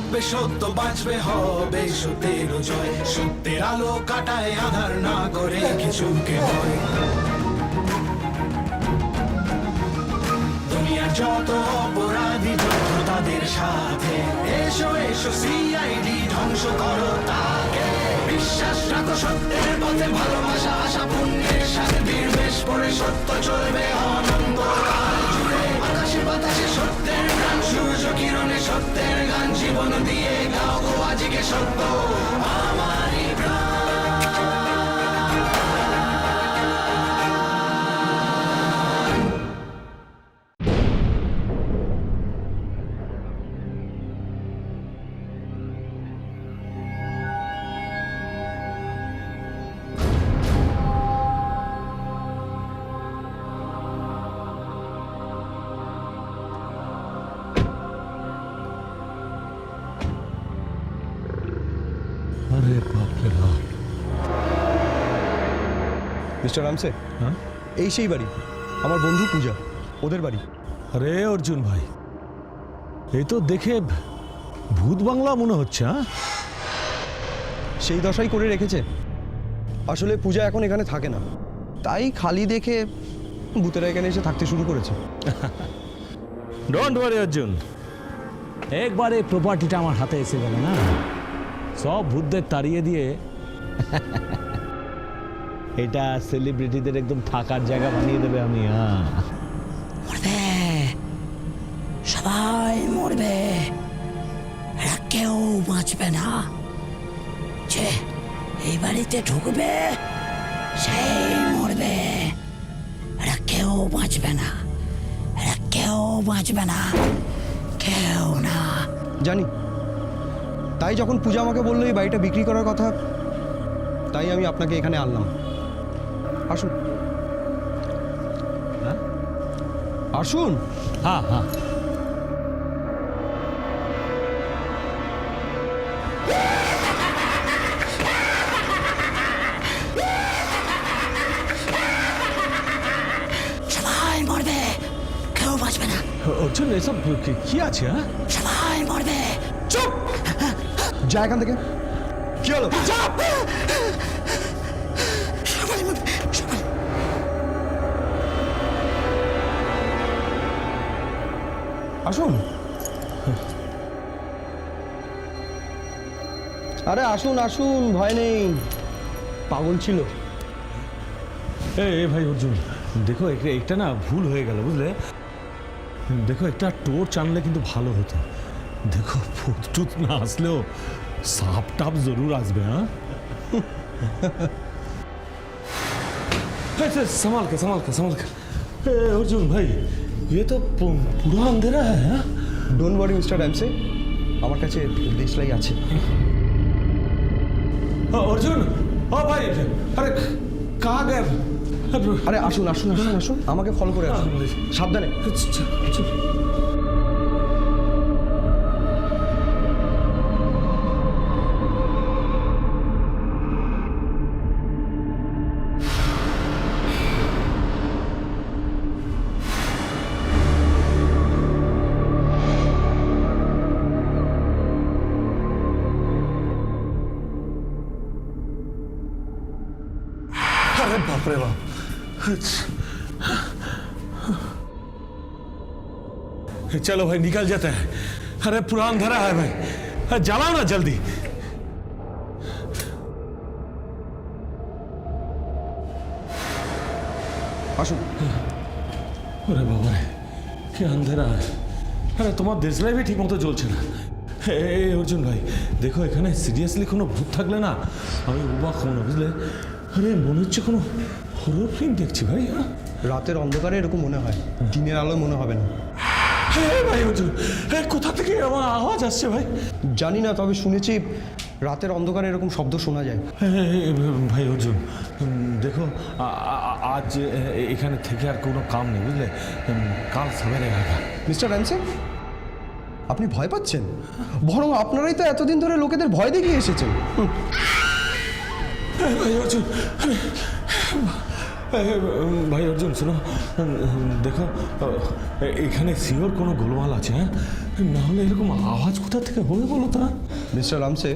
থাকবে সত্য, বাঁচবে হবে সত্যের জয়। সত্যের আলো কাটায় আধার, না করে কিছুকে ভয়। দুনিয়ার যত অপরাধী যত তাদের সাথে, এসো এসো সিআইডি ধ্বংস করো তাকে। বিশ্বাস রাখো সত্যের পথে, ভালোবাসা আশা পুণ্যের সাথে বীর বেশ পড়ে সত্য চলবে অনন্ত কাল জুড়ে। আকাশে বাতাসে সত্যের গান, সূর্য কিরণে সত্যের গান। জীবন দিয়ে গাও গো আজকে সত্য আমারই প্রাণ। अरे बाप रे बाप। মিস্টার রামসে, হ্যাঁ, এই সেই বাড়ি, আমার বন্ধু পূজা, ওদের বাড়ি। আরে অর্জুন ভাই, এই তো দেখে ভূত বাংলা মনে হচ্ছে। হ্যাঁ, সেই দশাই করে রেখেছে। আসলে পূজা এখন এখানে থাকে না, তাই খালি দেখে ভূতেরা এখানে এসে থাকতে শুরু করেছে। ডোন্ট ওয়ারি অর্জুন, একবার এই প্রপার্টিটা আমার হাতে এসে গেল না, সব ভূতদের তাড়িয়ে দিয়ে এটা সেলিব্রিটিদের একদম থাকার জায়গা বানিয়ে দেবে আমি। মরবে, সবাই মরবে, এরা কেউ বাঁচবে না। যে এই বাড়িতে ঢুকবে সেই মরবে, এরা কেউ বাঁচবে না, এরা কেউ বাঁচবে না, কেউ না। জানি, তাই যখন পূজা আমাকে বললো এই বাড়িটা বিক্রি করার কথা, তাই আমি আপনাকে এখানে আনলাম। আসুন। হ্যাঁ? আসুন। হ্যাঁ হ্যাঁ, সবাই মরবে, কেউ বাঁচবে না, অর্জুন এসব কি আছে? হ্যাঁ, সবাই মরবে। চুপ! যা এখান থেকে। কি হলো? সবাই মরবে, সবাই। আসুন। আরে আসুন আসুন, ভয় নেই। পাগল ছিল। এ ভাই অর্জুন, দেখো একটা না ভুল হয়ে গেল, বুঝলে? দেখো একটা টোর্চ আনলে কিন্তু ভালো হতো। দেখো ভূত টুত না আসলেও সাপ টাপ জরুর আসবে। হ্যাঁ, संभाल के संभाल के संभाल के। अर्जुन भाई, ये तो पूरा अंधेरा है। हाँ, ডোন্ট ওয়ারি মিস্টার রামসে, আমার কাছে দেশলাই আছে। अर्जुन, ও ভাই, আরে कहाँ गए? আরে আসুন আসুন আসুন আসুন, আমাকে ফলো করে আসুন, সাবধানে। अरे बाप रे बाप। चलो भाई निकल जाते हैं। अरे पूरा अंधेरा है भाई, जलाओ ना जल्दी। আসুন। अरे बाबा रे, क्या अंधेरा है। अरे তোমার দেশলাই भी ঠিক মতো জ্বলছে না। এই অর্জুন ভাই, দেখো এখানে সিরিয়াসলি কোনো ভূত থাকলে না আমি অবাক হব না, বুঝলে? আরে মনে হচ্ছে কোনো হরর ফিল্ম দেখছি ভাই। রাতের অন্ধকারে এরকম মনে হয়, দিনের আলো মনে হবে না। হ্যাঁ ভাই অর্জুন, কোথা থেকে আমার আওয়াজ আসছে ভাই? জানি না, তবে শুনেছি রাতের অন্ধকারে এরকম শব্দ শোনা যায়। ভাই অর্জুন, দেখো আজ এখানে থেকে আর কোনো কাম নেই, বুঝলে? কাল সবেরে আয়গা। মিস্টার রামসে, আপনি ভয় পাচ্ছেন? বরং আপনারাই তো এতদিন ধরে লোকেদের ভয় দেখিয়ে এসেছেন। ভাই অর্জুন, ভাই অর্জুন শোনো, দেখো এখানে সিওর কোনো গোলমাল আছে, হ্যাঁ? না হলে এরকম আওয়াজ কোথা থেকে হবে বলো তা? মিস্টার রামসে,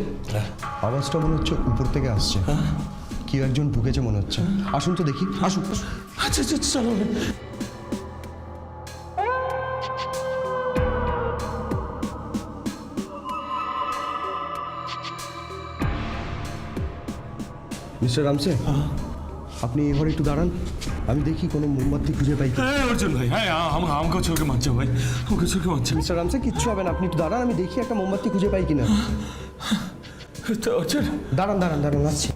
আওয়াজটা মনে হচ্ছে উপর থেকে আসছে। কেউ একজন ঢুকেছে মনে হচ্ছে। আসুন তো দেখি, আসুন। আচ্ছা আচ্ছা চলো। মিস্টার রামসে, আপনি এবার একটু দাঁড়ান, আমি দেখি কোনো মোমবাতি খুঁজে পাই কি। হ্যাঁ অর্জুন ভাই, হ্যাঁ আমাকে চোখে মানছে ভাই, আমাকে চোখে মানছে। মিস্টার রামসে, কিচ্ছু হবে না, আপনি একটু দাঁড়ান, আমি দেখি একটা মোমবাতি খুঁজে পাই কিনা। অর্জুন দাঁড়ান দাঁড়ান দাঁড়ান, আসছি।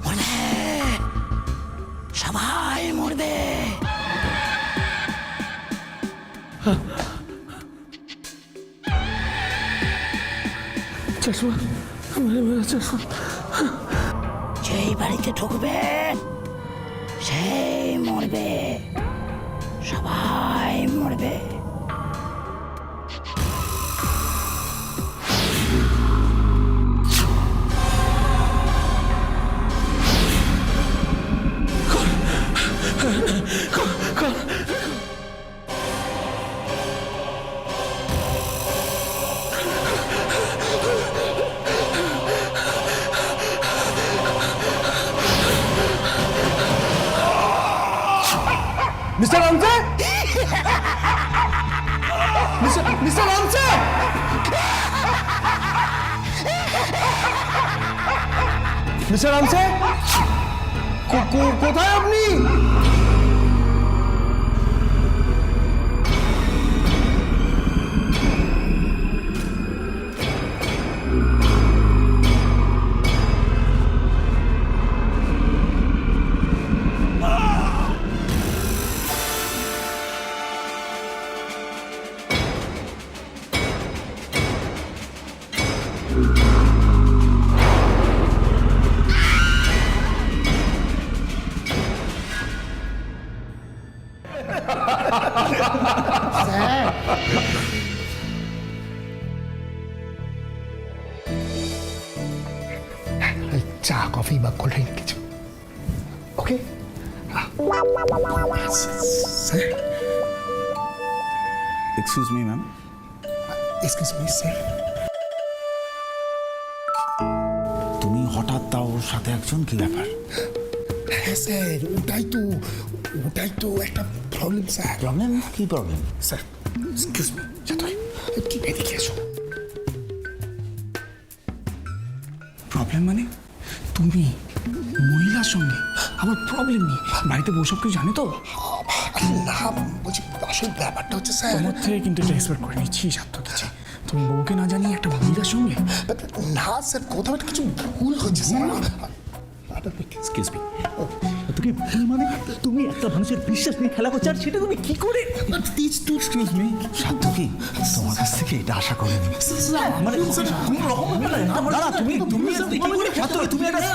মরবে, সবাই মরবে। চশমা, চশমা। যেই বাড়িতে ঢুকবে সেই মরবে, সবাই মরবে। Mr Ramsay, Mr Ramsay, Mr Ramsay, কোথায় আপনি? চা কফি বা কোল্ড ড্রিঙ্ক কিছু, okay? Sir, excuse me ma'am, excuse me sir. তুমি হঠাৎ তাও সাথে একজন, কি ব্যাপার? হ্যাঁ স্যার, ওটাই তো একটা প্রবলেম স্যার। প্রবলেম? কি প্রবলেম? স্যার এক্সকিউজ মি, যাতে কি এদিকে এসো। প্রবলেম মানে তুমি মহিলার সঙ্গে আবার প্রবলেম নেই, বাড়িতে বউ সব কিছু জানে তো? না বলছি, আসল ব্যাপারটা হচ্ছে স্যার, তোমার থেকে কিন্তু এটা এক্সপেক্ট করে নিচ্ছি সাধ্য কিছু। তুমি বউকে না জানিয়ে একটা মহিলার সঙ্গে? না স্যার, কোথাও একটা কিছু ভুল হচ্ছে স্যার। এক্সকিউজ মি, তোকে ভুল মানে তুমি একটা মানুষের বিশ্বাস নিয়ে খেলা করছো, আর সেটা তুমি কি করে? এক্সকিউজ মি, সাধ্য কি তোমার কাছ থেকে এটা আশা করিনি। মানে তুমি রকম দাঁড়া, তুমি কি করে সাধ্য, তুমি একটা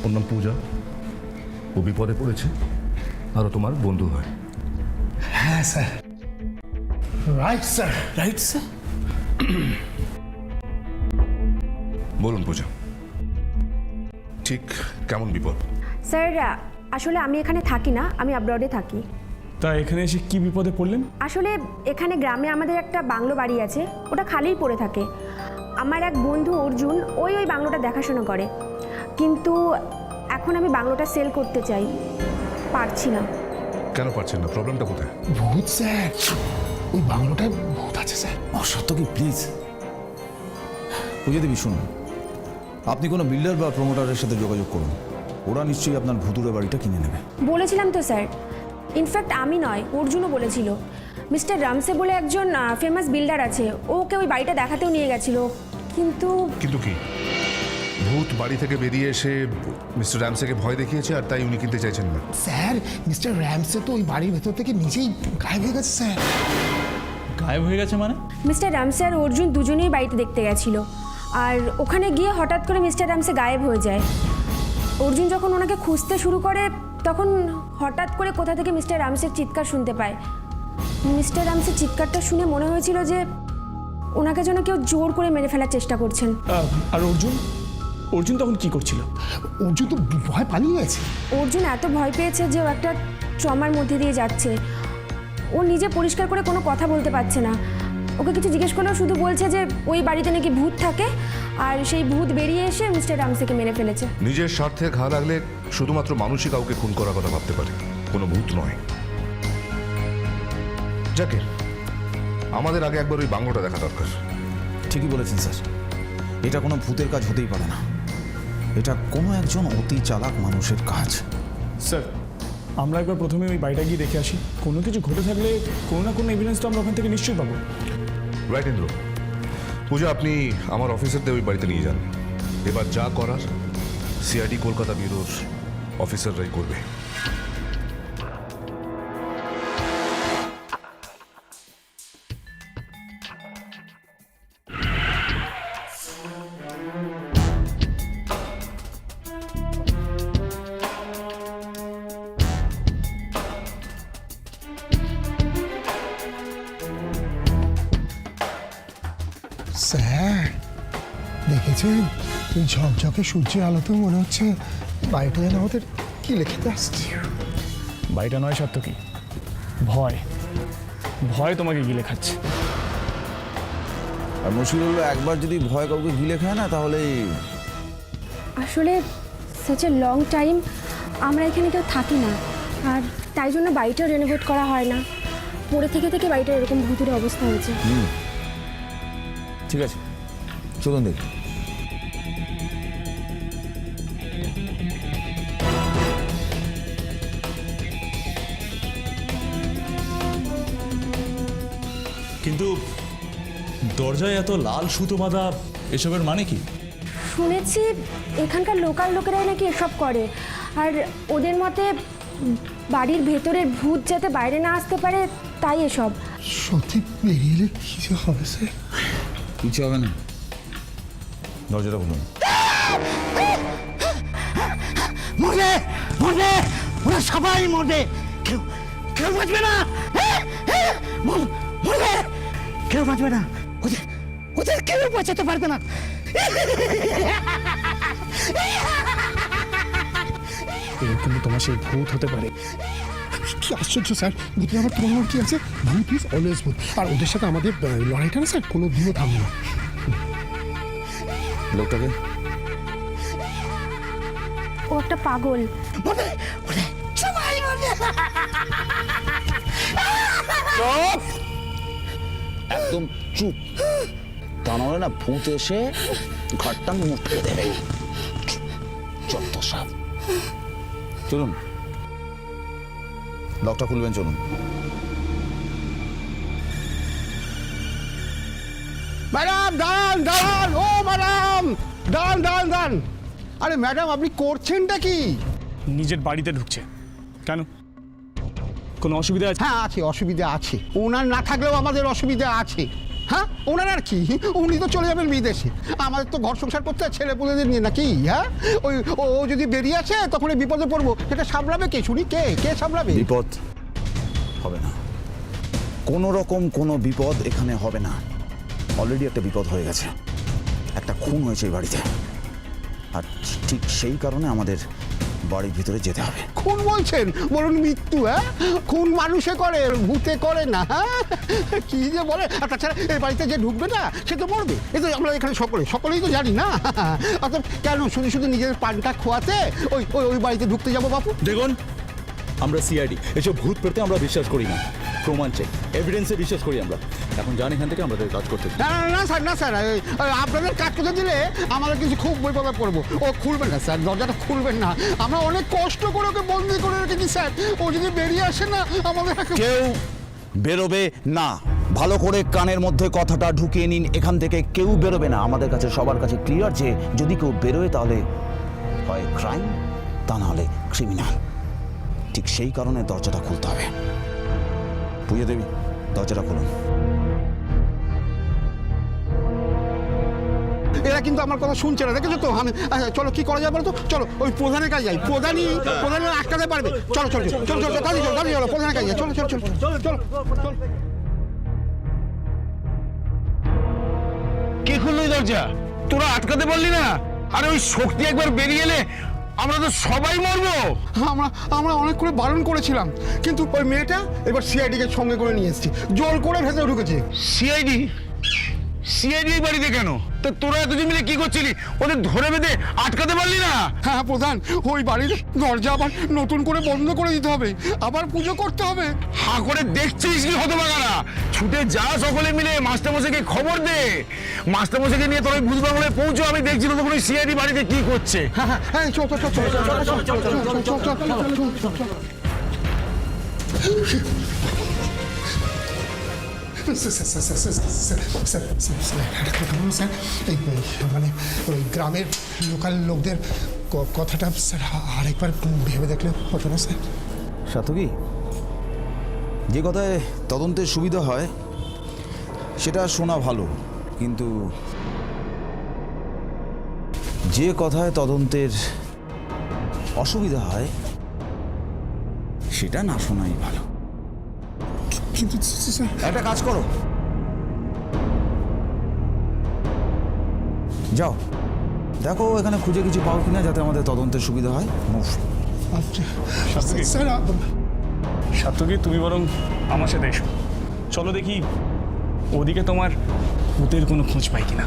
ওর নাম পূজা, ও বিপদে পড়েছে, আরও তোমার বন্ধু হয়। হ্যাঁ sir, right sir, right sir. বলুন পূজা, ঠিক কেমন বিপদ? স্যার আসলে আমি এখানে থাকি না, আমি আব্রডে থাকি। তা এখানে এসে কি বিপদে পড়লেন? আসলে এখানে গ্রামে আমাদের একটা বাংলো বাড়ি আছে, ওটা খালিই পড়ে থাকে। আমার এক বন্ধু অর্জুন ওই বাংলোটা দেখাশোনা করে, কিন্তু এখন আমি বাংলোটা সেল করতে চাই, পারছি না। কেন পারছেন না? প্রবলেমটা কোথায়? ভূত স্যার, ওই বাংলোটায় ভূত আছে স্যার। সত্য কি প্লিজ? পূজা দেবী শুনুন, আপনি কোনো বিল্ডার বা প্রমোটারের সাথে যোগাযোগ করুন, ওরা নিশ্চয়ই আপনার ভুতুরে বাড়িটা কিনে নেবে। বলেছিলাম তো স্যার, ইনফ্যাক্ট আমি নয়, অর্জুনও বলেছিল। মিস্টার রামসে বলে একজন ফেমাস বিল্ডার আছে, ওকে ওই বাড়িটা দেখাতেও নিয়ে গেছিল, কিন্তু কিন্তু কি, ভূত বাড়ি থেকে বেরিয়ে এসে মিস্টার র্যামসেকে ভয় দেখিয়েছে আর তাই উনি কিনতে চাইছেন না? স্যার, মিস্টার র্যামসে তো ওই বাড়ির ভেতর থেকে নিজেই গায়েব হয়ে গেছে স্যার। গায়েব হয়ে গেছে মানে? মিস্টার রামসে আর অর্জুন দুজনেই বাড়িতে দেখতে গেছিল। আর ওখানে গিয়ে হঠাৎ করে মিস্টার রামসে গায়েব হয়ে যায়। অর্জুন যখন ওনাকে খুঁজতে শুরু করে তখন হঠাৎ করে কোথা থেকে মিস্টার রামসের চিৎকার শুনতে পায়। মিস্টার রামসের চিৎকারটা শুনে মনে হয়েছিল যে ওনাকে যেন কেউ জোর করে মেরে ফেলার চেষ্টা করছেন। আর অর্জুন অর্জুন তখন কি করছিল? অর্জুন তো ভয় পালিয়ে গেছে। অর্জুন এত ভয় পেয়েছে যে ও একটা ট্রমার মধ্যে দিয়ে যাচ্ছে। ও নিজে পরিষ্কার করে কোনো কথা বলতে পারছে না। ওকে কিছু জিজ্ঞেস করলেও শুধু বলছে যে ওই বাড়িতে নাকি ভূত থাকে আর সেই ভূত বেরিয়ে এসে মিস্টার রামসেকে মেরে ফেলেছে। নিজের স্বার্থে ঘা লাগলে শুধুমাত্র মানুষই কাউকে খুন করার কথা ভাবতে পারে, কোনো ভূত নয়। যাকে আমাদের আগে একবার ওই বাংলোটা দেখা দরকার। ঠিকই বলেছেন স্যার, এটা কোনো ভূতের কাজ হতেই পারে না, এটা কোনো একজন অতি চালাক মানুষের কাজ। স্যার আমরা একবার প্রথমে ওই বাড়িটা গিয়ে দেখে আসি, কোনো কিছু ঘটে থাকলে কোনো না কোনো এভিডেন্স তো আমরা ওখান থেকে নিশ্চয়ই পাবো। রাইট ইন্দ্র। পূজা, আপনি আমার অফিসারদের ওই বাড়িতে নিয়ে যান। এবার যা করার সিআইডি কলকাতা ব্যুরোর অফিসাররাই করবে। স্যার দেখেছেন, ওই ঝকঝকে সূর্যের আলোতেও মনে হচ্ছে বাড়িটা যেন আমাদের কি লেখাতে আসছে। বাড়িটা নয় সত্য কি, ভয় ভয় তোমাকে গিলে খাচ্ছে। আর মুশকিল হলো একবার যদি ভয় কাউকে গিলে খায় না তাহলে আসলে সাচ এ লং টাইম আমরা এখানে কেউ থাকি না, আর তাই জন্য বাড়িটাও রেনোভেট করা হয় না। পড়ে থেকে থেকে বাড়িটা এরকম ভূতুরে অবস্থা হয়েছে। ঠিক আছে, চলুন দেখি। কিন্তু দরজায় এত লাল সুতো বাঁধা, এসবের মানে কি? শুনেছি এখানকার লোকাল লোকেরাই নাকি এসব করে, আর ওদের মতে বাড়ির ভেতরের ভূত যাতে বাইরে না আসতে পারে তাই এসব। সত্যি বেরিয়ে এলে কি যে হবে স্যার? কিছু হবে না, দরজাটা খুলুন। মরবে মরবে, ওরা সবাই মরবে, কেউ কেউ বাঁচবে না। মরবে, কেউ বাঁচবে না, ওদের ওদের কেউ বাঁচাতে পারবে না। কিন্তু তোমার সেই ভূত হতে পারে। কি আশ্চর্য স্যার, ভূতের আবার তোমার কি আছে? ভূত ইজ অলওয়েজ ভূত, আর ওদের সাথে আমাদের লড়াইটা না স্যার কোনো দিনও থামবে না। লোকটাকে ও একটা পাগল। মরবে, ওরে সবাই মরবে। একদম চুপ, তা নাহলে না ভূত এসে ঘরটা মুটকে দেবে। চত্ব সাপ। চলুন, লকটা খুলবেন, চলুন। ম্যাডাম দাঁড়ান দাঁড়ান, ও ম্যাডাম দাঁড়ান দাঁড়ান দাঁড়ান। আরে ম্যাডাম আপনি করছেনটা কি? নিজের বাড়িতে ঢুকছে কেন? কোনো অসুবিধা আছে? হ্যাঁ আছে, অসুবিধা আছে। ওনার না থাকলেও আমাদের অসুবিধা আছে। হ্যাঁ ওনার আর কি, উনি তো চলে যাবেন বিদেশে, আমাদের তো ঘর সংসার করতে হয় ছেলে পুলেদের নিয়ে নাকি। হ্যাঁ ওই ও যদি বেরিয়ে আসে তখন এই বিপদে পড়বো, সেটা সামলাবে কে শুনি? কে কে সামলাবে? বিপদ হবে না, কোনো রকম কোনো বিপদ এখানে হবে না। অলরেডি একটা বিপদ হয়ে গেছে, একটা খুন হয়েছে এই বাড়িতে, আর ঠিক সেই কারণে আমাদের বাড়ির ভিতরে যেতে হবে। খুন বলছেন? বলুন মৃত্যু। হ্যাঁ খুন মানুষে করে, ভূতে করে না। হ্যাঁ কি যে বলে। আর তাছাড়া এই বাড়িতে যে ঢুকবে না সে তো মরবে, এ তো আমরা এখানে সকলেই তো জানি না। অর্থাৎ কেন শুধু শুধু নিজের পানটা খোয়াতে ওই ওই ওই বাড়িতে ঢুকতে যাবো বাপু? দেখুন, আমরা সিআইডি, এসব ভূত পেতে আমরা বিশ্বাস করি না, প্রমাণ চাই, এভিডেন্সে বিশ্বাস করি আমরা। এখন জানি এখান থেকে আমাদের কাজ করতে দিন। না না না স্যার, না স্যার, আপনাদের কাজ করতে দিলে আমাদের কিছু খুব বিপদে পড়বো। ও খুলবেন না স্যার, দরজাটা খুলবেন না। আমরা অনেক কষ্ট করে ওকে বন্দি করে রেখেছি স্যার, ও যদি বেরিয়ে আসে না আমাদের কেউ বেরোবে না। ভালো করে কানের মধ্যে কথাটা ঢুকিয়ে নিন, এখান থেকে কেউ বেরোবে না। আমাদের কাছে সবার কাছে ক্লিয়ার যে যদি কেউ বেরোয় তাহলে হয় ক্রাইম, তা নাহলে ক্রিমিনাল। ঠিক সেই কারণে দরজাটা খুলতে হবে। পূজা দেবী, দরজাটা খুলুন। এরা কিন্তু আমার কথা শুনছে না, দেখেছো তো? আমি চলো কি করা যায় বলো তো, চলো ওই প্রধানের কাছে যাই, প্রধানই আটকাতে পারবে। চলো চলো চলো চলো চলো চলো চলো চলো প্রধানের কাছে যাই, চলো চলো চলো চলো চলো চলো। কে খুললো এই দরজা? তোরা আটকাতে পারলি না? আরে ওই শক্তি একবার বেরিয়ে এলে আমরা তো সবাই মরবো। আমরা অনেক করে বারণ করেছিলাম, কিন্তু ওই মেয়েটা এবার সিআইডি কে সঙ্গে করে নিয়ে এসেছি, জোর করে ভেতরে ঢুকেছে। সিআইডি এই বাড়িতে কেন? তো তোরা এতজন মিলে কি করছিলি? ওদের ধরে বেঁধে আটকাতে পারলি না? হ্যাঁ প্রধান, ওই বাড়ির দরজা আবার নতুন করে বন্ধ করে দিতে হবে, আবার পুজো করতে হবে। হা করে দেখছিস কি হতভাগারা? ছুটে যা সকলে মিলে মাস্টারমশাইকে খবর দে। মাস্টারমশাইকে নিয়ে তোর ওই ভূত বাংলায় পৌঁছো। আমি দেখছি তো ওই সিআইডি বাড়িতে কি করছে। হ্যাঁ হ্যাঁ হ্যাঁ, চল চল চল চল চল চল চল চল চল চল। মানে ওই গ্রামের লোকাল লোকদের কথাটা স্যার আরেকবার ভেবে দেখলে হতো না স্যার? সাতকি, যে কথায় তদন্তের সুবিধা হয় সেটা শোনা ভালো, কিন্তু যে কথায় তদন্তের অসুবিধা হয় সেটা না শোনাই ভালো। কিন্তু স্যার একটা কাজ করো, যাও দেখো এখানে খুঁজে কিছু পাও কিনা যাতে আমাদের তদন্তের সুবিধা হয়। আচ্ছা স্যার। সাত্যকী, তুমি বরং আমার সাথে এসো, চলো দেখি ওদিকে তোমার ভূতের কোনো খোঁজ পাই কিনা।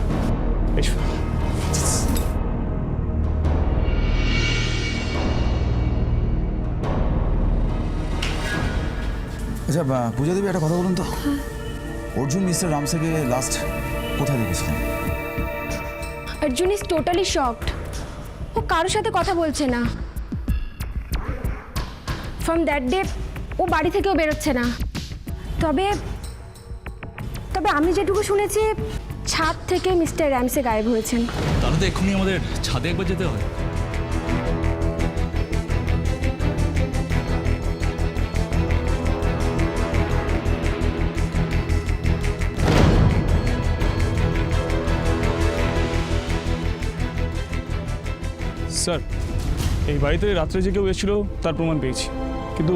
এসো। আচ্ছা পূজা দেবী, একটা কথা বলুন তো, অর্জুন মিস্টার রামসেকে লাস্ট কোথায় দেখেছিলেন? Arjun is totally shocked. ও কারোর সাথে কথা বলছে না। ফ্রম দ্যাট ডে ও বাড়ি থেকেও বেরোচ্ছে না। তবে তবে আমি যেটুকু শুনেছি, ছাদ থেকে মিস্টার র্যামসে গায়েব হয়েছেন। তাহলে তো এক্ষুনি আমাদের ছাদে একবার যেতে হয়। স্যার, এই বাড়িতে রাত্রে যে কেউ এসেছিল তার প্রমাণ পেয়েছি, কিন্তু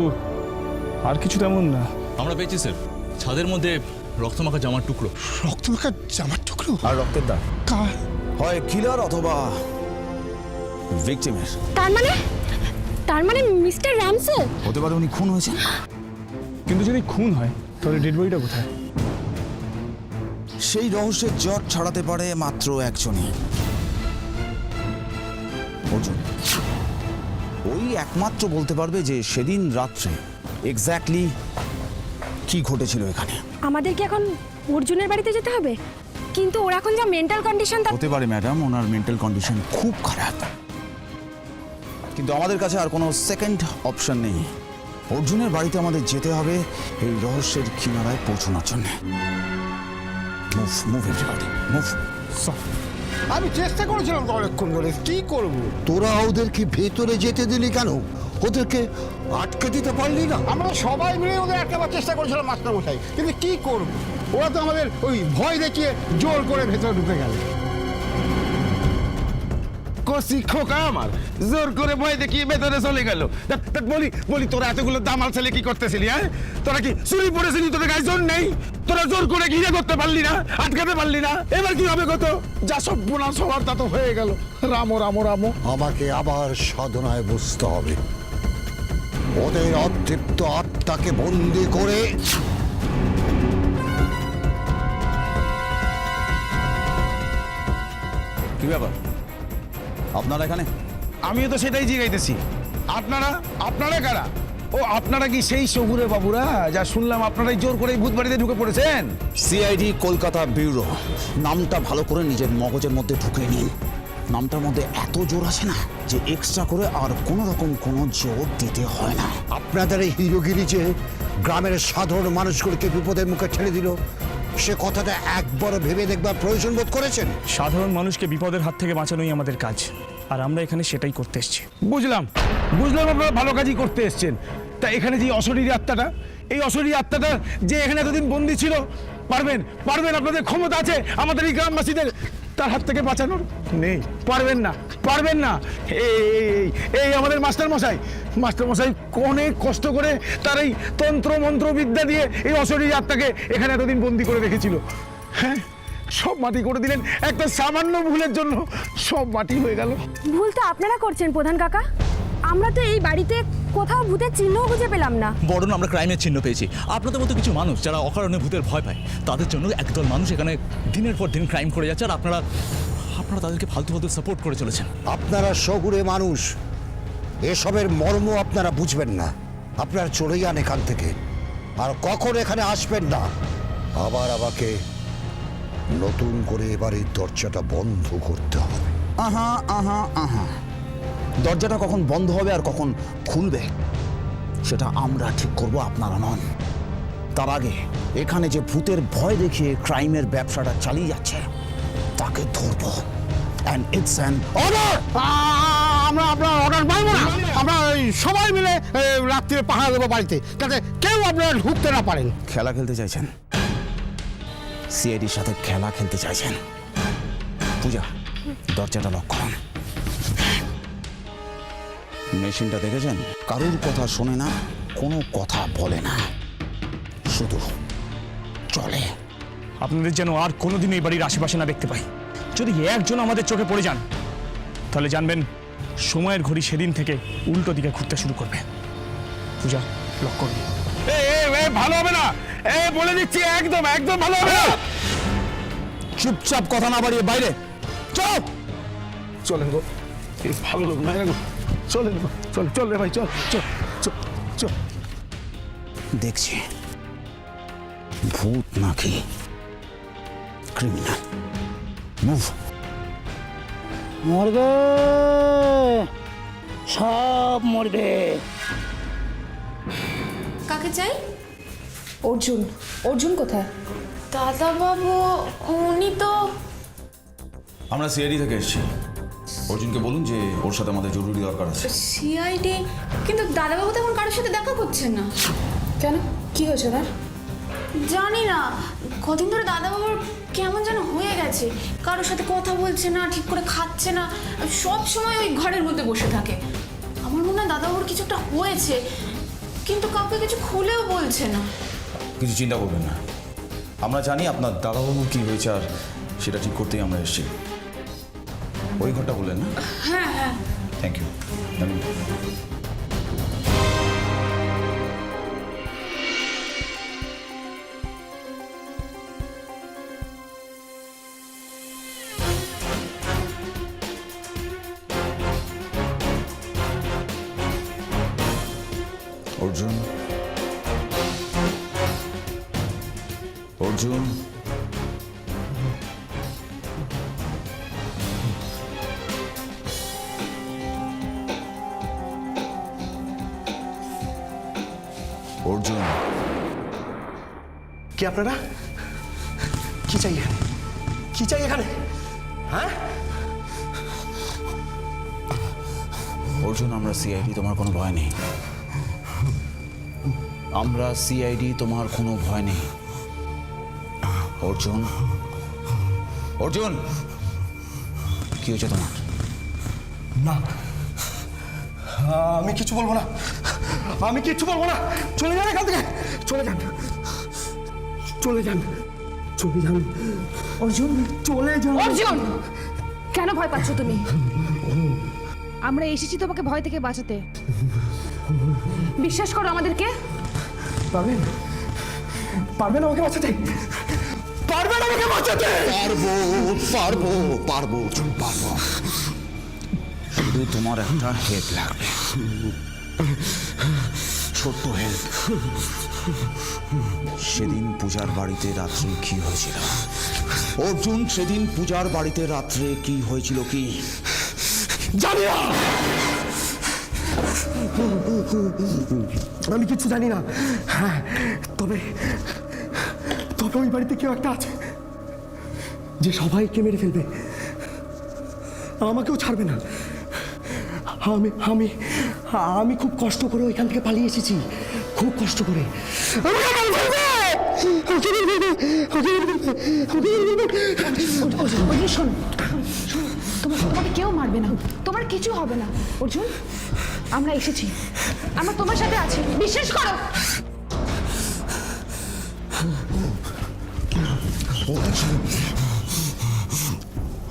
আর কিছু তেমন না। আমরা পেয়েছি স্যার, ছাদের মধ্যে রক্তমাখা জামার টুকরো। রক্ত মাখা জামার টুকরো? আর রক্তের দাগ কার? হয় কিলার অথবা ভিকটিমের। তার মানে মিস্টার র্যামসে? হতে পারে উনি খুন হয়েছেন। কিন্তু যদি খুন হয় তাহলে ডেড বডিটা কোথায়? সেই রহস্যের জট ছাড়াতে পারে মাত্র একজনই, অর্জুন। ওই একমাত্র বলতে পারবে যে সেদিন রাত্রে এক্স্যাক্টলি কি ঘটেছিল এখানে। আমাদের কি এখন অর্জুনের বাড়িতে যেতে হবে? কিন্তু ওর এখন যা মেন্টাল কন্ডিশন, হতে পারে ম্যাডাম, ওনার মেন্টাল কন্ডিশন খুব খারাপ, কিন্তু আমাদের কাছে আর কোনো সেকেন্ড অপশন নেই। অর্জুনের বাড়িতে আমাদের যেতে হবে এই রহস্যের কিনারায় পৌঁছানোর জন্য। Move move everybody move. আমি চেষ্টা করেছিলাম তো অনেকক্ষণ ধরে, কি করব? তোরা ওদেরকে ভেতরে যেতে দিলি কেন? ওদেরকে আটকে দিতে পারলি না? আমরা সবাই মিলে ওদের আটকাবার চেষ্টা করেছিলাম মাস্টারমশাই, কিন্তু কি করব? ওরা তো আমাদের ওই ভয় দেখিয়ে জোর করে ভেতরে ঢুকে গেল। খোকা আমার জোর করে ভয় দেখিয়ে ভেতরে চলে গেল। বলি তোরা এতগুলো দামাল ছেলে কি করতেছিলি? হ্যাঁ, তোরা কি চুরি পড়েছিলি? তোদের গায়ে জোর নেই? তোরা জোর করে ঘিরে করতে পারলি না, আটকাতে পারলি না? এবার কি হবে কত? যা সব বোনাস হওয়ার তা তো হয়ে গেল। রামো রামো রামো। আমাকে আবার সাধনায় বসতে হবে। ওদের অতৃপ্ত আত্মাকে বন্দি করে কি ব্যাপার আপনারা এখানে? আমিও তো সেটাই জিগাইতেছি। আপনারা কারা? ও আপনারা কি সেই শহুরে বাবুরা যা শুনলাম আপনারাই জোর করে ভূত বাড়িতে ঢুকে পড়েছেন? সিআইডি কলকাতা ব্যুরো, নামটা ভালো করে নিজের মগজের মধ্যে ঢুকে নিন। নামটার মধ্যে এত জোর আছে না যে এক্সট্রা করে আর কোনো রকম কোনো জোর দিতে হয় না। আপনাদের এই হিরোগিরি যে গ্রামের সাধারণ মানুষগুলোকে বিপদের মুখে ঠেলে দিল, সে কথাটা একবারও ভেবে দেখবার প্রয়োজন বোধ করেছেন? সাধারণ মানুষকে বিপদের হাত থেকে বাঁচানোই আমাদের কাজ, আর আমরা এখানে সেটাই করতে এসেছি। বুঝলাম আপনারা ভালো কাজই করতে এসছেন। তা এখানে যে অশরীরী আত্মাটা, এই অশরীরী আত্মাটা যে এখানে এতদিন বন্দী ছিল, পারবেন আপনাদের ক্ষমতা আছে আমাদের এই গ্রামবাসীদের তার হাত থেকে বাঁচানোর নেই, পারবেন না, পারবেন না। এই আমাদের মাস্টার মশাই অনেক কষ্ট করে তার এই তন্ত্র মন্ত্র বিদ্যা দিয়ে এই অশরীরী আত্মাকে এখানে এতদিন বন্দি করে রেখেছিল। হ্যাঁ, সব মাটি করে দিলেন একটা সামান্য ভুলের জন্য, সব মাটি হয়ে গেল। ভুল তো আপনারা করছেন প্রধান কাকা। আমরা তো এই বাড়িতে কোথাও ভূতের চিহ্নও খুঁজে পেলাম না। বরং আমরা ক্রাইমের চিহ্ন পেয়েছি। আপনাদের মতো কিছু মানুষ যারা অকারণে ভূতের ভয় পায়, তাদের জন্য একদল মানুষ এখানে দিনের পর দিন ক্রাইম করে যাচ্ছে, আর আপনারা তাদেরকে ফালতু সাপোর্ট করে চলেছেন। আপনারা শহুরে মানুষ, এসবের মর্ম আপনারা বুঝবেন না। আপনারা চলে যান এখান থেকে, আর কখন এখানে আসবেন না। আবার আমাকে নতুন করে এবারে দরজাটা বন্ধ করতে হবে। আহা আহা আহা, দরজাটা কখন বন্ধ হবে আর কখন খুলবে সেটা আমরা ঠিক করব, আপনারা নন। তার আগে এখানে যে ভূতের ভয় দেখিয়ে ক্রাইমের ব্যবসাটা চালিয়ে যাচ্ছে তাকে ধরবো। And it's an order. আমরা আপনার অর্ডার পাইব না। আমরা সবাই মিলে রাত্রে পাহারা দেবো বাড়িতে, যাতে কেউ আপনারা ঢুকতে না পারেন। খেলা খেলতে চাইছেন, সিআইডির সাথে খেলা খেলতে চাইছেন। পূজা, দরজাটা লক করুন। মেশিনটা দেখেছেন? কারুর কথা শোনে না, কোনো কথা বলে না, শুধু চলে। আপনাদের যেন আর কোনোদিন এই বাড়ির আশেপাশে না দেখতে পাই। যদি একজন আমাদের চোখে পড়ে যান, তাহলে জানবেন সময়ের ঘড়ি সেদিন থেকে উল্টো দিকে ঘুরতে শুরু করবে। পূজা, লক করুন। ভালো হবে না, বলে দিচ্ছি, একদম ভালো হবে না। চুপচাপ কথা না বাড়িয়ে বাইরে চল। চলেন গো, ভালো লোক না গো, চলেন গো, চল রে ভাই, চল চল চল চল। দেখছি ভূত নাকি ক্রিমিনাল। মুভ। মরবে, সব মরবে। কাকে চাই? অর্জুন কোথায়? দাদা বাবু, উনি তো আমরা সিআইডি থেকে এসেছি। অর্জুনকে বলুন যে ওর সাথে আমাদের জরুরি দরকার আছে। সিআইডি, কিন্তু দাদা বাবু তো এখন কারোর সাথে দেখা করছেন না। কেন, কি হয়েছে ওনার? জানি না, কদিন ধরে দাদা বাবুর কেমন যেন হয়ে গেছে। কারোর সাথে কথা বলছে না, ঠিক করে খাচ্ছে না, সব সময় ওই ঘরের মধ্যে বসে থাকে। আমার মনে হয় দাদা বাবুর কিছু একটা হয়েছে, কিন্তু কাউকে কিছু খুলেও বলছে না। কিছু চিন্তা করবেন না, আমরা জানি আপনার দাদাবাবুর কি হয়েছে, আর সেটা ঠিক করতেই আমরা এসেছি। ওই ঘরটা বললেন না? হ্যাঁ হ্যাঁ, থ্যাংক ইউ। অর্জুন, অর্জুন, অর্জুন। কি আপনারা কি চাই এখানে? কি চাই এখানে? হ্যাঁ অর্জুন, আমরা সিআইডি, তোমার কোনো ভয় নেই। আমরা সিআইডি, তোমার কোনো ভয় নেই। অর্জুন, অর্জুন, কি হয়েছে তোমার? না, আমি কিছু বলবো না, আমি কিচ্ছু বলবো না। চলে যান এখান থেকে, চলে যান, চলে যান, চলে যান। অর্জুন, চলে যান। অর্জুন, কেন ভয় পাচ্ছ তুমি? আমরা এসেছি তোমাকে ভয় থেকে বাঁচাতে। বিশ্বাস করো আমাদেরকে। পারবেন, পারবেন আমাকে বাঁচাতে? পারবেন আমাকে বাঁচাতে? পারবো, পারবো, পারবো, পারবো। শুধু তোমার একটা হেল্প লাগবে, ছোট্ট হেল্প। সেদিন পূজার বাড়িতে রাত্রে কি হয়েছিল? অর্জুন, সেদিন পূজার বাড়িতে রাত্রে কি হয়েছিল? কি জানি না, আমি কিছু জানি না। হ্যাঁ, তবে তবে ওই বাড়িতে কেউ একটা আছে যে সবাইকে মেরে ফেলবে, আমাকেও ছাড়বে না। আমি আমি আমি খুব কষ্ট করে ওইখান থেকে পালিয়ে এসেছি, খুব কষ্ট করে। আমাকে মেরে ফেলবে! অর্জুন শোনো, তোমাকে কেউ মারবে না, তোমার কিছু হবে না। অর্জুন, আমরা এসেছি, আমরা তোমার সাথে আছি, বিশ্বাস করো।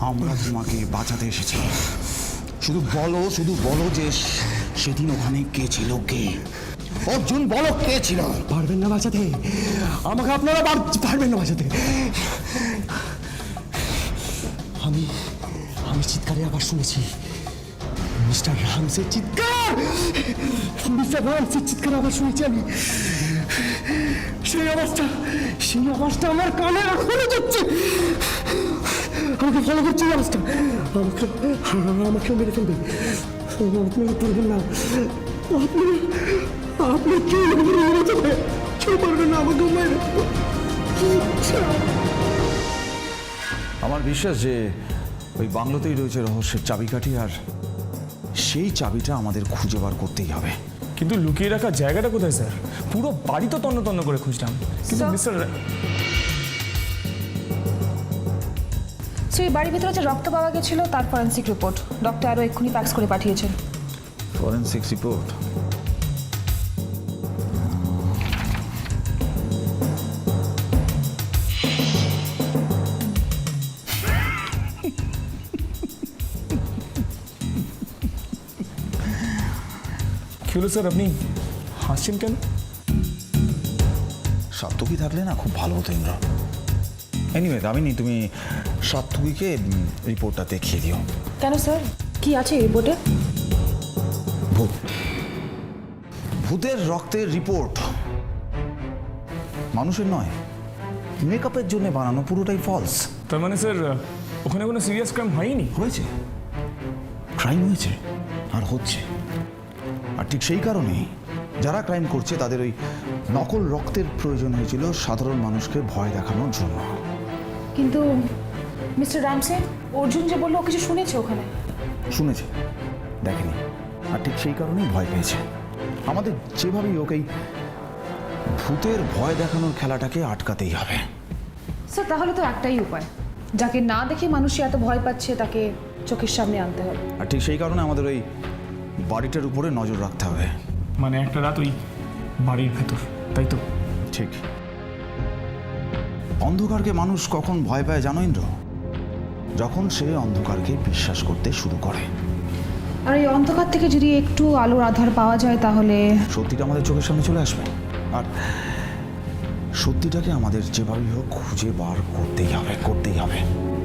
আমরা তোমাকে বাঁচাতে এসেছি। শুধু বলো যে সেদিন ওখানে কে ছিল, কে? অর্জুন, বলো কে ছিল? পারবেন না বাঁচাতে, আমাকে আপনারা পারবেন না বাঁচাতে। আমি চিৎকারে আবার শুনেছি, মিস্টার রামসের চিৎকার, আবার শুনেছি আমি। সেই আওয়াজটা আমার কানে এখনো যাচ্ছে। আমাকে ফলো করছে আওয়াজটা, আমাকে মেরে ফেলবে। আপনারা পারবেন না, আপনি কেউ পারবেন না আমাকে মেরে। আমার বিশ্বাস যে ওই বাংলোতেই রয়েছে রহস্যের চাবিকাঠি, আর সেই চাবিটা আমাদের খুঁজে বার করতেই হবে। কিন্তু লুকিয়ে রাখার জায়গাটা কোথায় স্যার? পুরো বাড়ি তো তন্ন তন্ন করে খুঁজলাম, কিন্তু মিস্টার সেই বাড়ির ভিতরে যে রক্ত পাওয়া গেছিল তার ফরেন্সিক রিপোর্ট ডক্টর আরও এক্ষুনি ফ্যাক্স করে পাঠিয়েছেন। Forensic report? কি হলো স্যার, আপনি হাসছেন কেন? সাত্তকী থাকলে না খুব ভালো হতো ইন্দ্র। এনিওয়ে দামিনী, তুমি সাত্তকীকে রিপোর্টটা দেখিয়ে দিও। কেন স্যার, কি আছে এই রিপোর্টে? ভূতের রক্তের রিপোর্ট, মানুষের নয়, মেকআপের জন্য বানানো, পুরোটাই ফলস। তার মানে স্যার ওখানে কোনো সিরিয়াস ক্রাইম হয়নি? হয়েছে, ক্রাইম হয়েছে আর হচ্ছে। আর ঠিক সেই কারণেই যারা ক্রাইম করছে তাদের ওই নকল রক্তের প্রয়োজন হয়েছিল সাধারণ মানুষকে ভয় দেখানোর জন্য। কিন্তু মিস্টার রামসে, অর্জুন যে বললো ও কিছু শুনেছে ওখানে। শুনেছে, দেখেনি, আর ঠিক সেই কারণেই ভয় পেয়েছে। আমাদের যেভাবেই ওকে এই ভূতের ভয় দেখানোর খেলাটাকে আটকাতেই হবে। স্যার তাহলে তো একটাই উপায়, যাকে না দেখে মানুষ এত ভয় পাচ্ছে তাকে চোখের সামনে আনতে হবে। আর ঠিক সেই কারণে আমাদের ওই বাড়িটার উপরে নজর রাখতে হবে। মানে একটা রাত ওই বাড়ির ভেতর, তাই তো? ঠিক। অন্ধকারকে মানুষ কখন ভয় পায় জানো ইন্দ্র? যখন সে অন্ধকারকে বিশ্বাস করতে শুরু করে। আর এই অন্ধকার থেকে যদি একটু আলোর আধার পাওয়া যায় তাহলে সত্যিটা আমাদের চোখের সামনে চলে আসবে, আর সত্যিটাকে আমাদের যেভাবেই হোক খুঁজে বার করতেই হবে।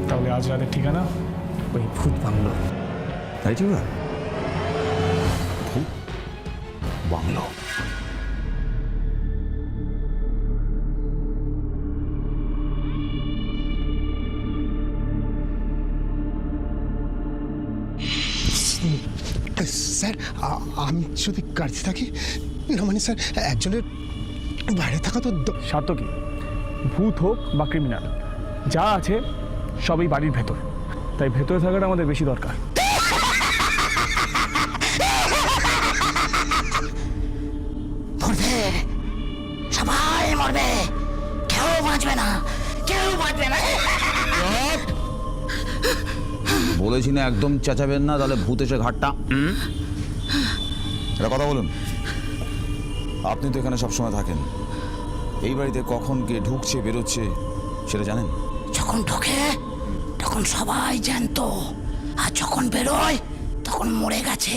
তাহলে আজ রাতের ঠিকানা ওই ভূত বাংলো। তাই ঠিক না? ভূত বাংলো। স্যার আমি যদি কাজে থাকি না, মানে স্যার একজনের বাইরে থাকা তো সাত্তকী, ভূত হোক বা ক্রিমিনাল, যা আছে সবই বাড়ির ভেতর, তাই ভেতরে থাকাটা আমাদের বেশি দরকার। সবাই মরবে, কেউ বাঁচবে না। বলেছি না একদম চেঁচাবেন না, তাহলে ভূত এসে ঘাটটা। এটা কথা বলুন। আপনি তো এখানে সবসময় থাকেন, এই বাড়িতে কখন কে ঢুকছে বেরোচ্ছে সেটা জানেন? যখন ঢোকে তখন সবাই জানতো, আর যখন বেরোয় তখন মরে গেছে।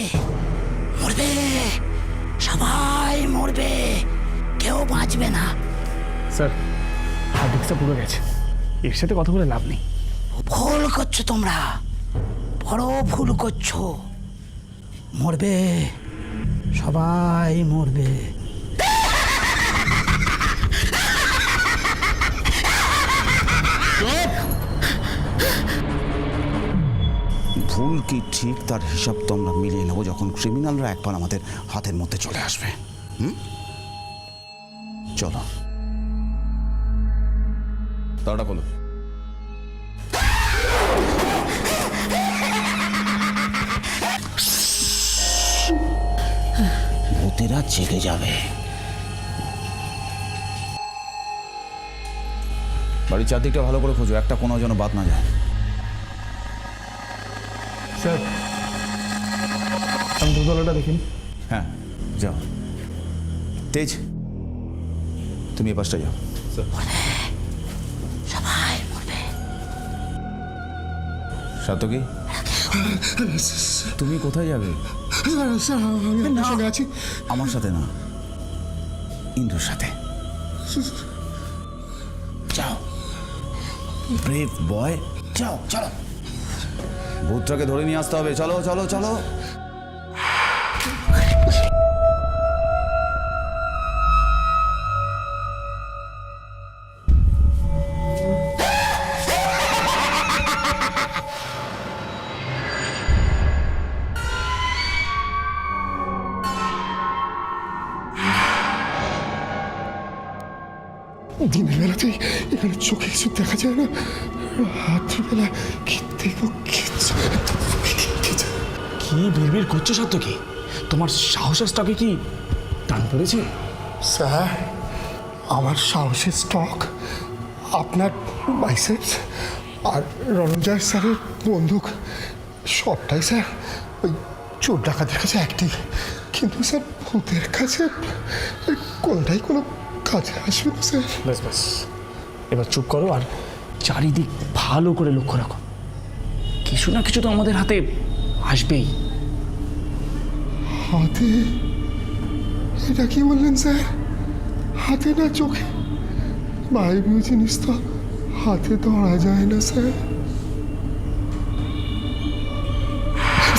মরবে, সবাই মরবে, কেউ বাঁচবে না। স্যার হার্ড ডিস্কটা পুরো গেছে, এর সাথে কথা বলে লাভ নেই। ভুল করছো তোমরা, বড় ভুল করছো। মরবে, সবাই মরবে। ভুল কি ঠিক তার হিসাব তো আমরা মিলিয়ে নেবো যখন ক্রিমিনালরা একবার আমাদের হাতের মধ্যে চলে আসবে। চলো, তাড়াটা বলো। ভূতেরা জেগে যাবে। বাড়ির চারদিকটা ভালো করে খোঁজো, একটা কোনো যেন বাদ না যায়। স্যার আমি দোতলাটা দেখিনি। হ্যাঁ যাও। তেজ তুমি এ পাশটা যাও। সাতকি তুমি কোথায় যাবে? স্যার আমি আপনার সঙ্গে আছি। আমার সাথে না, ইন্দ্রর সাথে যাও। ব্রেভ বয়, যাও চলো। ভূতটাকে ধরে নিয়ে আসতে হবে, চলো চলো চলো। দিনের বেলাতেই এখানে চোখে কিছু দেখা যায় না, রাত্রির বেলা কি দেখবো কিচ্ছু। কি বিড়বিড় করছো সত্য কি? তোমার সাহসের স্টকে কি টান পড়েছে? স্যার আমার সাহসের স্টক আপনার বাইসেপস আর রণজয় স্যারের বন্দুক সবটাই স্যার ওই চোর ডাকাতের কাছে অ্যাক্টিভ, কিন্তু স্যার ভূতের কাছে কোনটাই কোনো কাজে আসবে না স্যার। ব্যাস ব্যাস, এবার চুপ করো আর চারিদিক ভালো করে লক্ষ্য রাখো। কিছু না কিছু তো আমাদের হাতে আসবেই। হাতে? এটা কি বললেন স্যার? হাতে না চোখে? বায়বীয় জিনিস তো হাতে ধরা যায় না স্যার।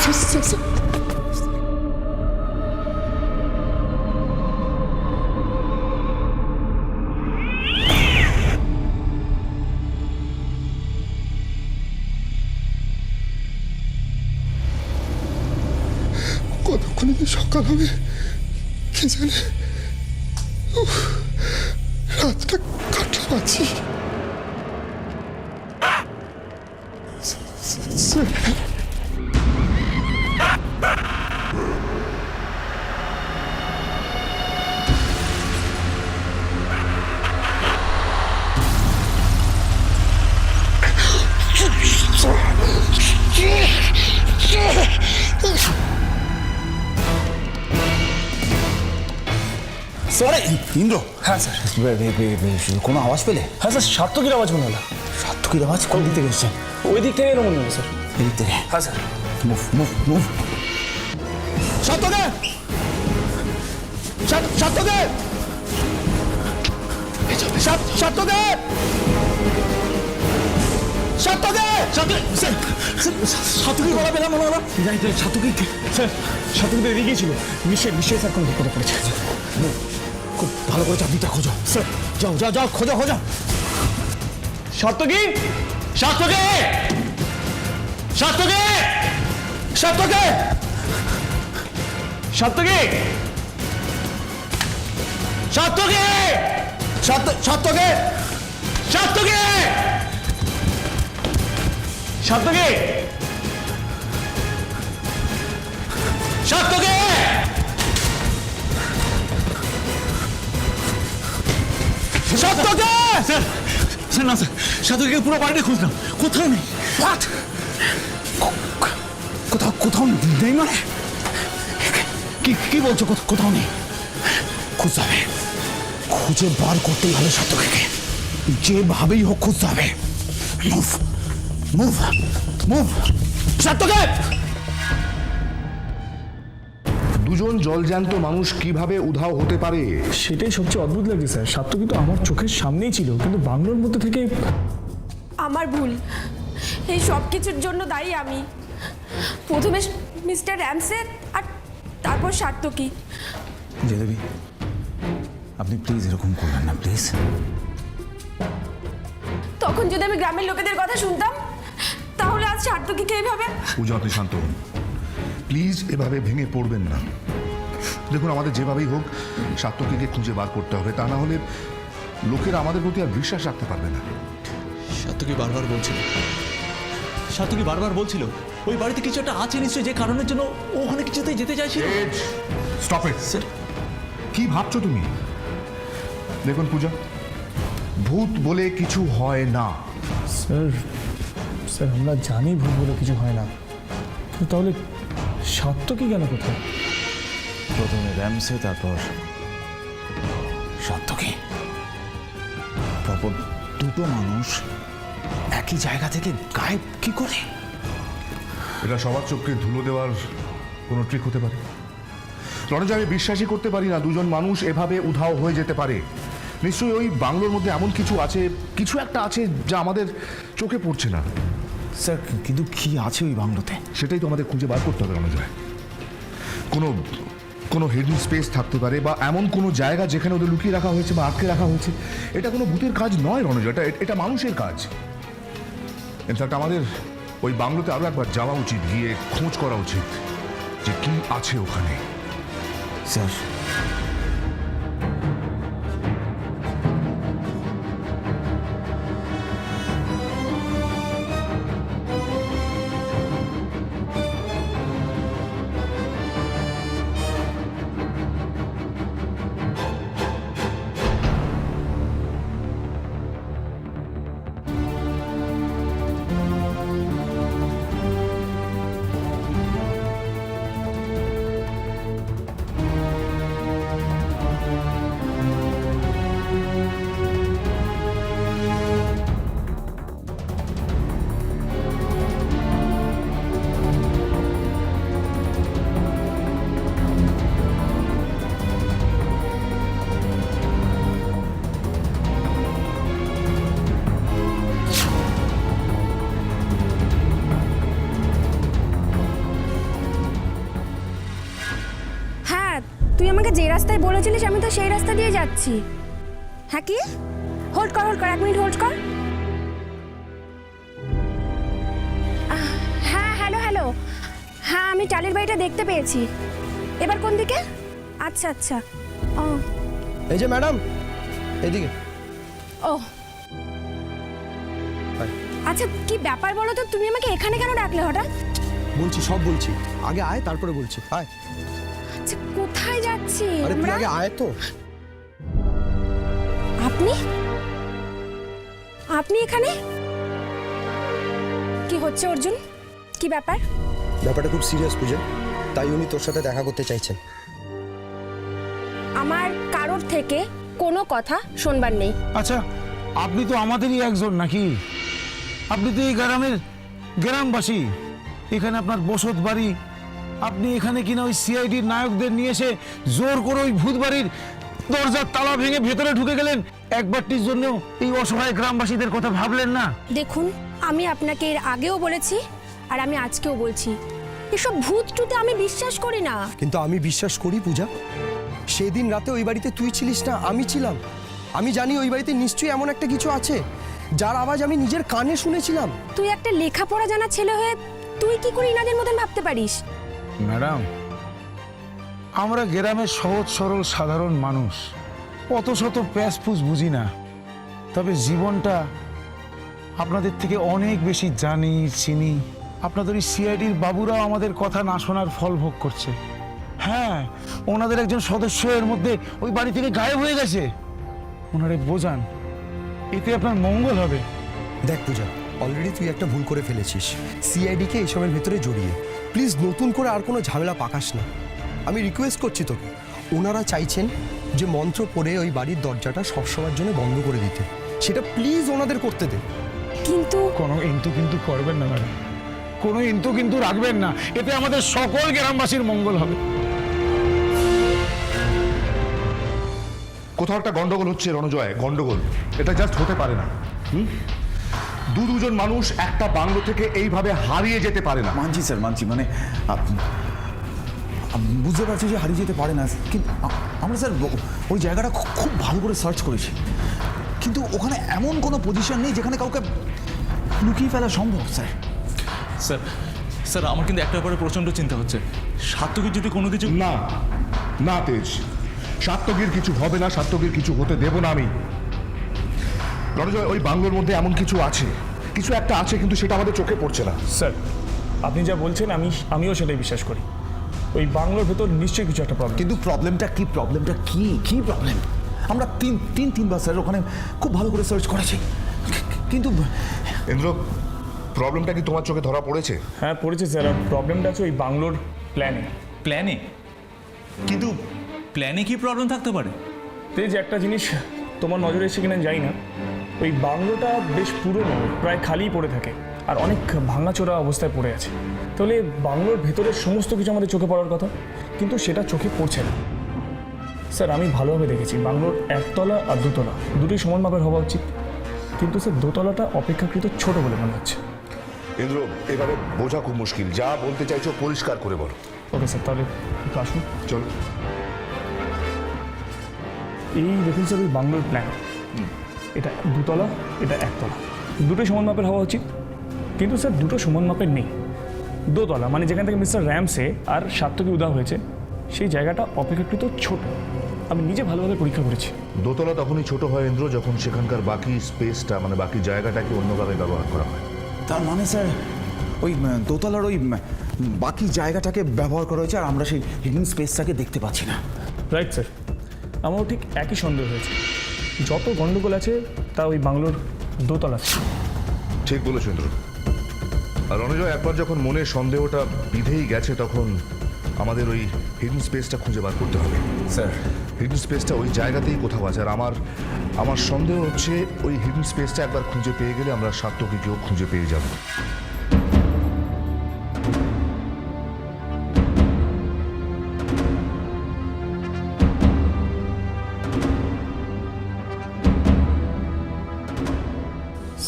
স্যার, স্যার, কতক্ষণে যে সকাল হবে কে জানে। উফ, রাতটা কাটলাম আছি। Sir sorry Indra. হ্যাঁ স্যার। কোনো আওয়াজ পেলে? হ্যাঁ স্যার, সার্থকীর আওয়াজ মনে হলো। সাতকির আওয়াজ কোন দিক থেকে এসছে? ওই দিক থেকে এলো মনে হলো স্যার। এদিক থেকে? হ্যাঁ স্যার। Move move move. সাতকে সাতকে সাতকে সাতকে সাতকী গলা পেলাম মনে হলো। যাই যাই, সাতকী স্যার, সাতকী তো এদিকেই ছিল। নিশ্চয়ই নিশ্চয়ই স্যার কোনো বিপদে পড়েছে। খুব ভালো করে চাবিটা খোঁজো। স্যার যাও যাও যাও, খোঁজো খোঁজো। সাতকী, সাতকী, সাতকী, সাতকী, সাতকী, সাতকী, সাতকে সাতকী, সাতকী, সাতকী, সাতকী। স্যার স্যার না স্যার, সাতকীকে পুরো বাড়িতে খুঁজলাম, কোথাও নেই। হোয়াট? কোথাও কোথাও নেই মানে? কি কি বলছো? কোথাও নেই? খুঁজতে হবে, খুঁজে বার করতেই হবে সাতকে, যেভাবেই হোক খুঁজতে হবে। মুভ মুভ মুভ সাতকে। দুজন জলজ্যান্ত মানুষ কিভাবে উধাও হতে পারে? সেটাই সবচেয়ে অদ্ভুত লাগে স্যার। সাতকী তো আমার চোখের সামনেই ছিল, কিন্তু বাংলোর মধ্যে থেকে। আমার ভুল, এই সব কিছুর জন্য দায়ী আমি। প্রথমে মিস্টার র্যামসের আর তারপর সার্থকী। জেলেবি আপনি প্লিজ এরকম করবেন না প্লিজ। তখন যদি আমি গ্রামের লোকেদের কথা শুনতাম, তাহলে আজ সার্থকীকে এইভাবে। পূজা আপনি শান্ত হন প্লিজ, এভাবে ভেঙে পড়বেন না। দেখুন আমাদের যেভাবেই হোক সাতকিকে খুঁজে বার করতে হবে, তা না হলে লোকেরা আমাদের প্রতি আর বিশ্বাস রাখতে পারবে না। সাতকি বারবার বলছিল, সাতকি বারবার বলছিল ওই বাড়িতে কিছু একটা আছে নিশ্চয়ই, যে কারণের জন্য ও ওখানে কিছুতেই যেতে চাইছিল। Stop it sir. কি ভাবছো তুমি? দেখুন পূজা, ভূত বলে কিছু হয় না। স্যার স্যার আমরা জানি ভূত বলে কিছু হয় না, কিন্তু তাহলে সাত্তকী কেন কোথায়? প্রথমে র্যামসে, তারপর সাত্তকী। পরপর দুটো মানুষ একই জায়গা থেকে গায়েব কি করে? এটা সবার চোখকে ধুলো দেওয়ার কোনো ট্রিক হতে পারে? রণজয়, আমি বিশ্বাসই করতে পারি না দুজন মানুষ এভাবে উধাও হয়ে যেতে পারে। নিশ্চয়ই ওই বাংলোর মধ্যে এমন কিছু আছে, কিছু একটা আছে যা আমাদের চোখে পড়ছে না। স্যার কিন্তু কি আছে ওই বাংলোতে? সেটাই তো আমাদের খুঁজে বার করতে হবে রণজয়। কোনো হিডেন স্পেস থাকতে পারে, বা এমন কোনো জায়গা যেখানে ওদের লুকিয়ে রাখা হয়েছে বা আটকে রাখা হয়েছে। এটা কোনো ভূতের কাজ নয় রণজয়, এটা মানুষের কাজ। ইনফ্যাক্ট আমাদের ওই বাংলোতে আরো একবার যাওয়া উচিত, গিয়ে খোঁজ করা উচিত যে কি আছে ওখানে। স্যার হ্যাঁ, তুই আমাকে যে রাস্তায় বলেছিলিস আমি তো সেই রাস্তা দিয়ে যাচ্ছি। হ্যাঁ কি? হোল্ড কর 1 মিনিট হোল্ড কর। হ্যাঁ হ্যালো, হ্যাঁ আমি টালির বাড়িটা দেখতে পেয়েছি। এবার কোন দিকে? আচ্ছা আচ্ছা, ও এই যে ম্যাডাম, এদিকে। ও আচ্ছা, কি ব্যাপার বলো তো, তুমি আমাকে এখানে কেন ডাকলে হঠাৎ? বলছি, সব বলছি। আগে আয়, তারপরে বলছি। আয়। আচ্ছা, কোথায় যাচ্ছি আরে তুই আমরা? আগে আয় তো। আপনি এখানে কি হচ্ছে অর্জুন? কি ব্যাপার? ব্যাপারটা খুব সিরিয়াস পূজা, তাই উনি তোর সাথে দেখা করতে চাইছেন। আমার কারোর থেকে কোনো কথা শুনবার নেই। আচ্ছা, আপনি তো আমাদেরই একজন নাকি? আপনি তো এই গ্রামবাসী, এখানে আপনার বসত বাড়ি। আপনি এখানে কিনা ওই সিআইডির নায়কদের নিয়ে এসে জোর করে ওই ভূত বাড়ির দরজার তালা ভেঙে ভেতরে ঢুকে গেলেন। একবারটির জন্য এই অসহায় গ্রামবাসীদের কথা ভাবলেন না? দেখুন, আমি আপনাকে এর আগেও বলেছি আর আমি আজকেও বলছি, এসব ভূত টুতে আমি বিশ্বাস করি না। কিন্তু আমি বিশ্বাস করি পূজা। সেদিন রাতে ওই বাড়িতে তুই ছিলিস না, আমি ছিলাম। আমি জানি ওই বাড়িতে নিশ্চয়ই এমন একটা কিছু আছে যার আওয়াজ আমি নিজের কানে শুনেছিলাম। তুই একটা লেখাপড়া জানা ছেলে হয়ে তুই কি করে ইনাদের মতন ভাবতে পারিস? ম্যাডাম, আমরা গ্রামের সহজ সরল সাধারণ মানুষ, অত শত প্যাসপুস বুঝি না। তবে জীবনটা আপনাদের থেকে অনেক বেশি জানি, চিনি। আপনাদের ওই সিআইডির বাবুরাও আমাদের কথা না শোনার ফল ভোগ করছে। হ্যাঁ, ওনাদের একজন সদস্য এর মধ্যে ওই বাড়ি থেকে গায়েব হয়ে গেছে। ওনারে বোঝান, এতে আপনার মঙ্গল হবে। দেখ পূজা, অলরেডি তুই একটা ভুল করে ফেলেছিস, সিআইডিকে এসবের ভেতরে জড়িয়ে। প্লিজ নতুন করে আর কোনো ঝামেলা পাকাস না, আমি রিকোয়েস্ট করছি তোকে। ওনারা চাইছেন যে মন্ত্র পড়ে ওই বাড়ির দরজাটা সবসময়ের জন্য বন্ধ করে দিতে। সেটা প্লিজ ওনাদের করতে দে। কিন্তু কোনো কিন্তু করবেন না ম্যাডাম, কোনো কিন্তু রাখবেন না। এতে আমাদের সকল গ্রামবাসীর মঙ্গল হবে। কোথাও একটা গন্ডগোল হচ্ছে রণজয়, গন্ডগোল। এটা জাস্ট হতে পারে না। দুজন মানুষ একটা বাংলো থেকে এইভাবে হারিয়ে যেতে পারে না। মানছি স্যার, মানছি। মানে বুঝতে পারছি যে হারিয়ে যেতে পারে না, কিন্তু আমরা স্যার ওই জায়গাটা খুব ভালো করে সার্চ করেছি, কিন্তু ওখানে এমন কোনো পজিশন নেই যেখানে কাউকে লুকিয়ে ফেলা সম্ভব। স্যার স্যার স্যার আমার কিন্তু একটা ব্যাপারে প্রচণ্ড চিন্তা হচ্ছে। সাত্তকীর যদি কোনো কিছু না না তেজ, সাত্তকীর কিছু হবে না, সাত্তকীর কিছু হতে দেব না আমি। রণজয়, ওই বাংলোর মধ্যে এমন কিছু আছে, কিছু একটা আছে, কিন্তু সেটা আমাদের চোখে পড়ছে না। স্যার, আপনি যা বলছেন আমিও সেটাই বিশ্বাস করি। ওই বাংলোর ভেতর নিশ্চয়ই কিছু একটা প্রবলেম। কিন্তু প্রবলেমটা কি? কি প্রবলেম? আমরা তিনবার স্যার ওখানে খুব ভালো করে সার্চ করেছি, কিন্তু ইন্দ্র, প্রবলেমটা কি তোমার চোখে ধরা পড়েছে? হ্যাঁ পড়েছে স্যার, আর প্রবলেমটা আছে ওই বাংলোর প্ল্যানে। প্ল্যানে? কিন্তু প্ল্যানে কি প্রবলেম থাকতে পারে? তেজ, একটা জিনিস তোমার নজরে এসে কিনা জানি না, ওই বাংলোটা বেশ পুরনো, প্রায় খালিই পড়ে থাকে আর অনেক ভাঙাচোরা অবস্থায় পড়ে আছে। তাহলে বাংলোর ভেতরের সমস্ত কিছু আমাদের চোখে পড়ার কথা, কিন্তু সেটা চোখে পড়ছে না। স্যার আমি ভালোভাবে দেখেছি, বাংলোর একতলা আর দুতলা দুটোই সমান মাপের হওয়া উচিত, কিন্তু স্যার দোতলাটা অপেক্ষাকৃত ছোট বলে মনে হচ্ছে। ইন্দ্র, এবারে বোঝা খুব মুশকিল, যা বলতে চাইছো পরিষ্কার করে বলো। ওকে স্যার, তাহলে একটু আসুন। চলো। এই দেখুন স্যার ওই বাংলোর প্ল্যান, এটা দুতলা, এটা একতলা, দুটোই সমান মাপের হওয়া উচিত, কিন্তু স্যার দুটো সমান মাপের নেই। দোতলা মানে যেখান থেকে মিস্টার র্যামসে আর সার্থকী উদা হয়েছে, সেই জায়গাটা অপেক্ষাকৃত ছোট। আমি নিজে ভালোভাবে পরীক্ষা করেছি। দোতলা তখনই ছোট হয় ইন্দ্র, যখন সেখানকার বাকি স্পেসটা মানে বাকি জায়গাটাকে অন্যভাবে ব্যবহার করা হয়। তার মানে স্যার ওই দোতলার ওই বাকি জায়গাটাকে ব্যবহার করা হয়েছে, আর আমরা সেই হিডেন স্পেসটাকে দেখতে পাচ্ছি না। রাইট স্যার, আমারও ঠিক একই সন্দেহ হয়েছে। যত গণ্ডগোল আছে তা ওই বাংলোর দোতলা। ঠিক বলেছো ইন্দ্র। আর রণজয়, একবার যখন মনে সন্দেহটা বিধেই গেছে, তখন আমাদের ওই হিডেন স্পেসটা খুঁজে বার করতে হবে। স্যার হিডেন স্পেসটা ওই জায়গাতেই কোথাও আছে, আর আমার সন্দেহ হচ্ছে ওই হিডেন স্পেসটা একবার খুঁজে পেয়ে গেলে আমরা সার্থকীকেও খুঁজে পেয়ে যাব।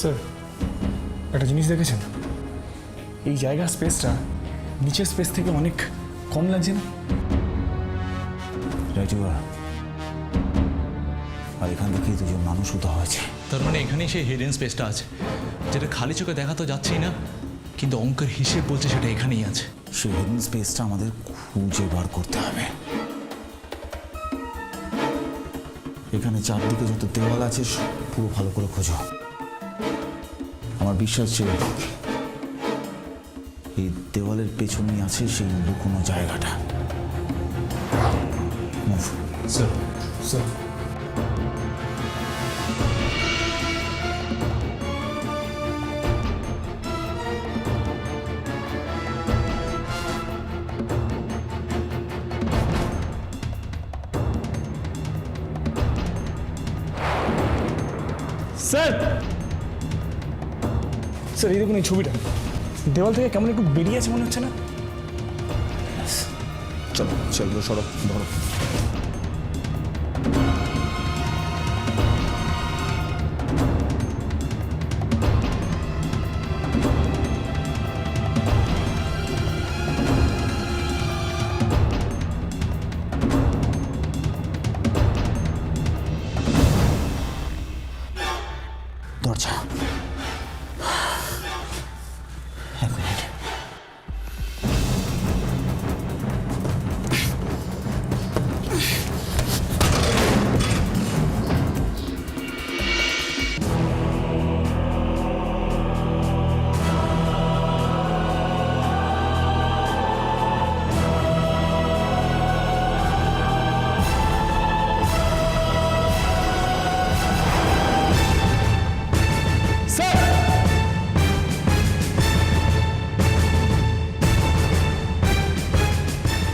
স্যার একটা জিনিস দেখেছেন, এই জায়গার স্পেসটা নিচের স্পেস থেকে অনেক কম লাগছে না? রাইট, আর এখান থেকেই দুজন মানুষ উদা হয়েছে। তার মানে এখানেই সেই হিডেন স্পেসটা আছে, যেটা খালি চোখে দেখা তো যাচ্ছেই না, কিন্তু অঙ্কের হিসেব বলছে সেটা এখানেই আছে। সেই হিডেন স্পেসটা আমাদের খুঁজে বার করতে হবে। এখানে চারদিকে যত দেওয়াল আছে পুরো ভালো করে খোঁজো। আমার বিশ্বাস যে এই দেওয়ালের পেছনেই আছে সেই লুকোনো জায়গাটা। স্যার স্যার স্যার স্যার এই দেখুন এই ছবিটা, দেওয়াল থেকে কেমন একটু বেরিয়ে আছে মনে হচ্ছে না? চলো চলো, সরো, ধরো। দরজা, এক মিনিট।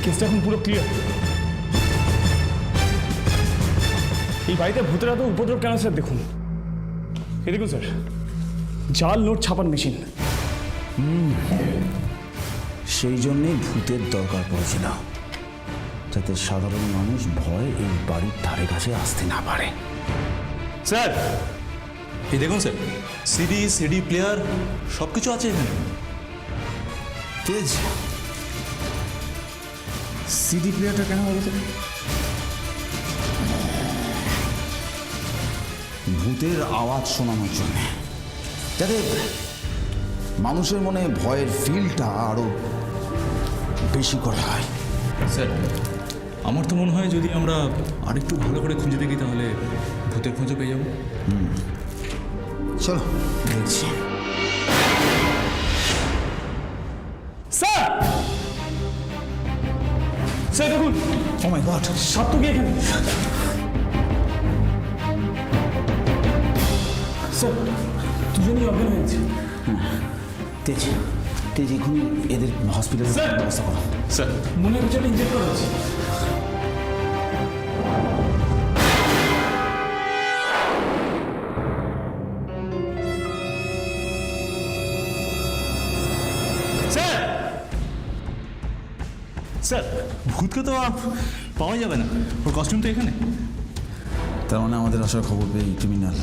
কেসটা এখন পুরো ক্লিয়ার। এই বাড়িতে ভূতের এত উপদ্রব কেন স্যার? দেখুন এই দেখুন স্যার, জাল নোট ছাপার মেশিন। সেই জন্যেই ভূতের দরকার পড়েছিল, যাতে সাধারণ মানুষ ভয় এই বাড়ির ধারে কাছে আসতে না পারে। স্যার এই দেখুন স্যার, সিডি প্লেয়ার সব কিছু আছে এখানে। তেজ, সিডি প্লেয়ারটা কেন বলো তো? ভূতের আওয়াজ শোনানোর জন্য, যাতে মানুষের মনে ভয়ের ফিলটা আরো বেশি করে হয়। স্যার আমার তো মনে হয় যদি আমরা আরেকটু ভালো করে খুঁজে দেখি তাহলে ভূতের খোঁজে পেয়ে যাবো। চলো দেখছি। স্যার স্যার দেখুন, ও মাই গড, সার্থকী এখানে। অজ্ঞান হয়ে গেছে। তেজ তেজ এখনই এদের হসপিটালে ব্যবস্থা করো। স্যার মনের ভিতরে ইনজেক্ট করা হচ্ছে। স্যার স্যার ভূতকে তো আর পাওয়া যাবে না, ওর কস্টিউম তো এখানে। তার মানে আমাদের আসার খবর পেয়ে ক্রিমিনাল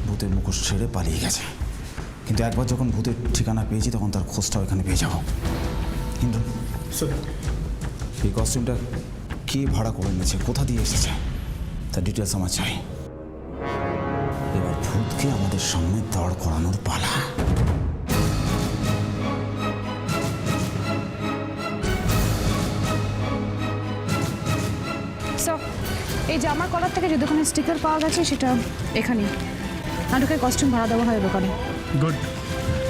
ভূতের মুখোশ ছেড়ে পালিয়ে গেছে। কিন্তু একবার যখন ভূতের ঠিকানা পেয়েছি তখন তার খোঁজটাও এখানে পেয়ে যাব। কিন্তু এই কস্টিউমটা কে ভাড়া করে এনেছে, কোথা দিয়ে এসেছে, তার ডিটেলস আমার চাই। এবার ভূতকে আমাদের সামনে দাঁড় করানোর পালা। স্যার, এই জামার কলার থেকে যে দোকানে স্টিকার পাওয়া গেছে সেটা এখানেই। নাটকের কস্টিউম ভাড়া দেওয়া হয় দোকানে। গুড,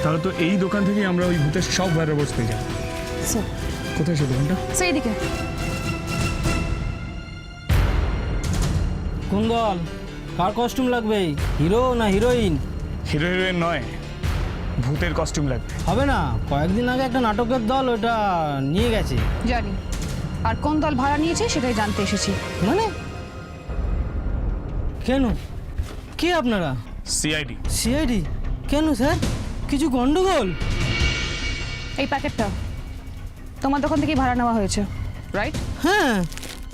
তাহলে তো এই দোকান থেকে আমরা ওই ভূতের সব ভ্যারাবলস পেয়ে যাব। স্যার, কোথায় সে দোকানটা? সেই দিকে। কোন দল, কার কস্টিউম লাগবে, হিরো না হিরোইন? হিরো হিরোইন নয়, ভূতের কস্টিউম লাগবে। হবে না, কয়েকদিন আগে একটা নাটকের দল ওটা নিয়ে গেছে। জানি, আর কোন দল ভাড়া নিয়েছে সেটাই জানতে এসেছি। মানে কেন, কে আপনারা? সিআইডি। সিআইডি? কেন স্যার, কিছু গন্ডগোল? এই প্যাকেটটা তোমার দোকান থেকেই ভাড়া নেওয়া হয়েছে, রাইট? হ্যাঁ,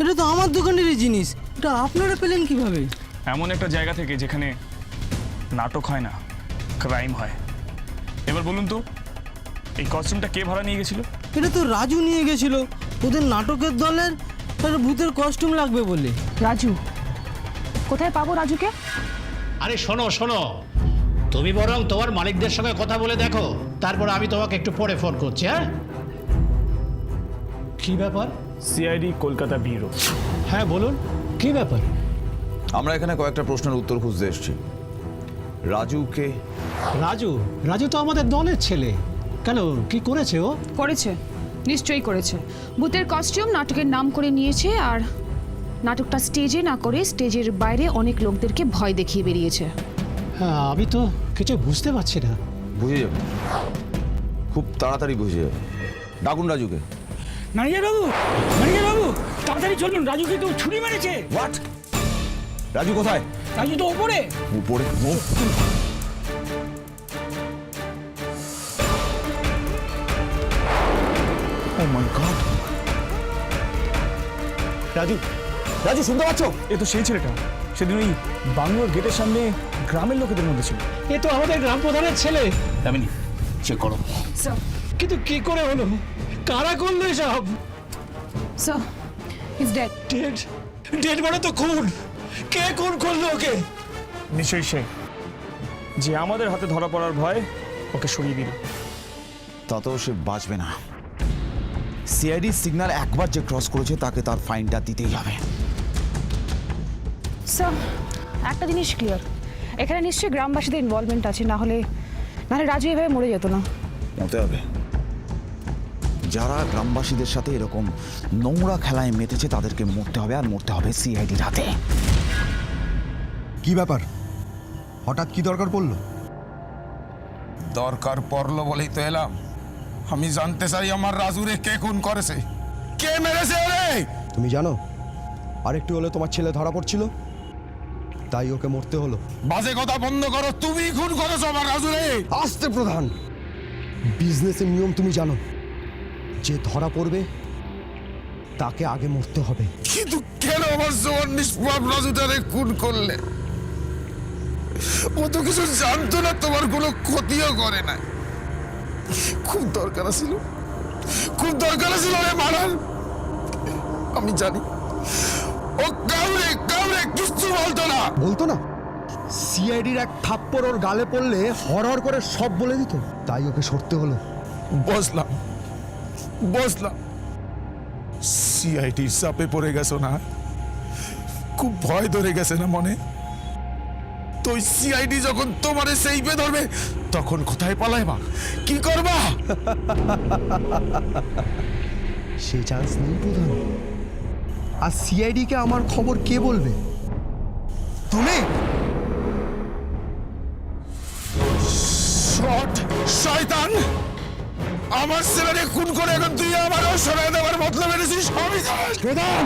এটা তো আমার দোকানেরই জিনিস, এটা আপনারা পেলেন কিভাবে? এমন একটা জায়গা থেকে যেখানে নাটক হয় না, ক্রাইম হয়। এবার বলুন তো, এই কস্টিউমটা কে ভাড়া নিয়ে গেছিল? এটা তো রাজু নিয়ে গেছিল, ওদের নাটকের দলের একটা ভূতের কস্টিউম লাগবে বলে। রাজু? কোথায় পাবো রাজুকে? আরে শোনো শোনো, তুমি বরং তোমার মালিকদের সঙ্গে কথা বলে দেখো, তারপর আমি তোমাকে একটু পরে ফোন করছি। হ্যাঁ, কি ব্যাপার? CID Kolkata bureau. হ্যাঁ বলুন, কি ব্যাপার? আমরা এখানে কয়েকটা প্রশ্নের উত্তর খুঁজতে এসেছি। রাজুকে? রাজু? রাজু তো আমাদের দলের ছেলে। কেন, কি করেছে ও? করেছে, নিশ্চয়ই করেছে। ভূতের কস্টিউম নাটকের নাম করে নিয়েছে, আর নাটকটা স্টেজে না করে স্টেজের বাইরে অনেক লোকদেরকে ভয় দেখিয়ে বেরিয়েছে। হ্যাঁ, আমি তো কিছু বুঝতে পারছি না। বুঝে যাবে, খুব তাড়াতাড়ি বুঝে যাবে। ডাকুন রাজুকে। ম্যানেজার বাবু, ম্যানেজার বাবু, তাড়াতাড়ি চলুন, রাজুকে তো ছুরি মেরেছে। হোয়াট? রাজু কোথায়? রাজু তো ওপরে। উপরে? ও মাই গড! রাজু, রাজু শুনতে পাচ্ছ? এ তো সেই ছেলেটা সেদিন ওই বাংলোর গেটের সামনে গ্রামের লোকেদের মধ্যে ছিল। এ তো আমাদের গ্রাম প্রধানের ছেলে। দামিনী, চেক করো। কিন্তু কি করে হলো, কারা করলো এসব? So is dead. Dead? Dead মানে তো খুন। কে খুন করলো ওকে? নিশ্চয়ই সে, যে আমাদের হাতে ধরা পড়ার ভয় ওকে সরিয়ে দিল। তাতেও সে বাঁচবে না। সিআইডি সিগন্যাল একবার যে ক্রস করেছে তাকে তার ফাইনটা দিতেই হবে। সো একটা জিনিস ক্লিয়ার, এখানে নিশ্চয়ই গ্রামবাসীদের ইনভলভমেন্ট আছে, না হলে রাজু এভাবে মরে যেত না। মতে হবে, যারা গ্রামবাসীদের সাথে এরকম নোংরা খেলায় মেতেছে তাদেরকে মরতে হবে, আর মরতে হবে সিআইডির হাতে। কি ব্যাপার, হঠাৎ কি দরকার পড়লো? দরকার পড়লো বলেই তো এলাম। আমি জানতে চাই আমার রাজুরে কে খুন করেছে, কে মেরেছে ওরে। তুমি জানো, আরেকটু হলে তোমার ছেলে ধরা পড়ছিল, তাই ওকে মরতে হলো। বাজে কথা বন্ধ করো, তুমি খুন করেছো আমার রাজুরে। আস্তে প্রধান, বিজনেসের নিয়ম তুমি জানো, যে ধরা পড়বে তাকে আগে মরতে হবে। কিন্তু কেন আমার জোয়ান নিষ্পাপ রাজুটারে খুন করলে? ও তো কিছু জানতো না, তোমার কোনো ক্ষতিও করে না। খুব দরকার ছিল, খুব দরকার ছিল রে মারার। আমি জানি ও কাউরে কাউরে কিচ্ছু বলতো না। বলতো না? সিআইডির এক থাপ্পড় ওর গালে পড়লে হরহর করে সব বলে দিত, তাই ওকে সরতে হলো। বসলাম বসলাম, সিআইডির চাপে পড়ে গেছো না? খুব ভয় ধরে গেছে না মনে? তো সিআইডি যখন তোমারে সেইপে ধরবে তখন কোথায় পালাইবা, কি করবা? সে চান্স নেই প্রধান। আর সিআইডি কে আমার খবর কে বলবে? তুমি? শট শয়তান আমার ছেলেকে খুন করে এখন তুই আমারও সরাই দেওয়ার মতলব এনেছিস আমি প্রধান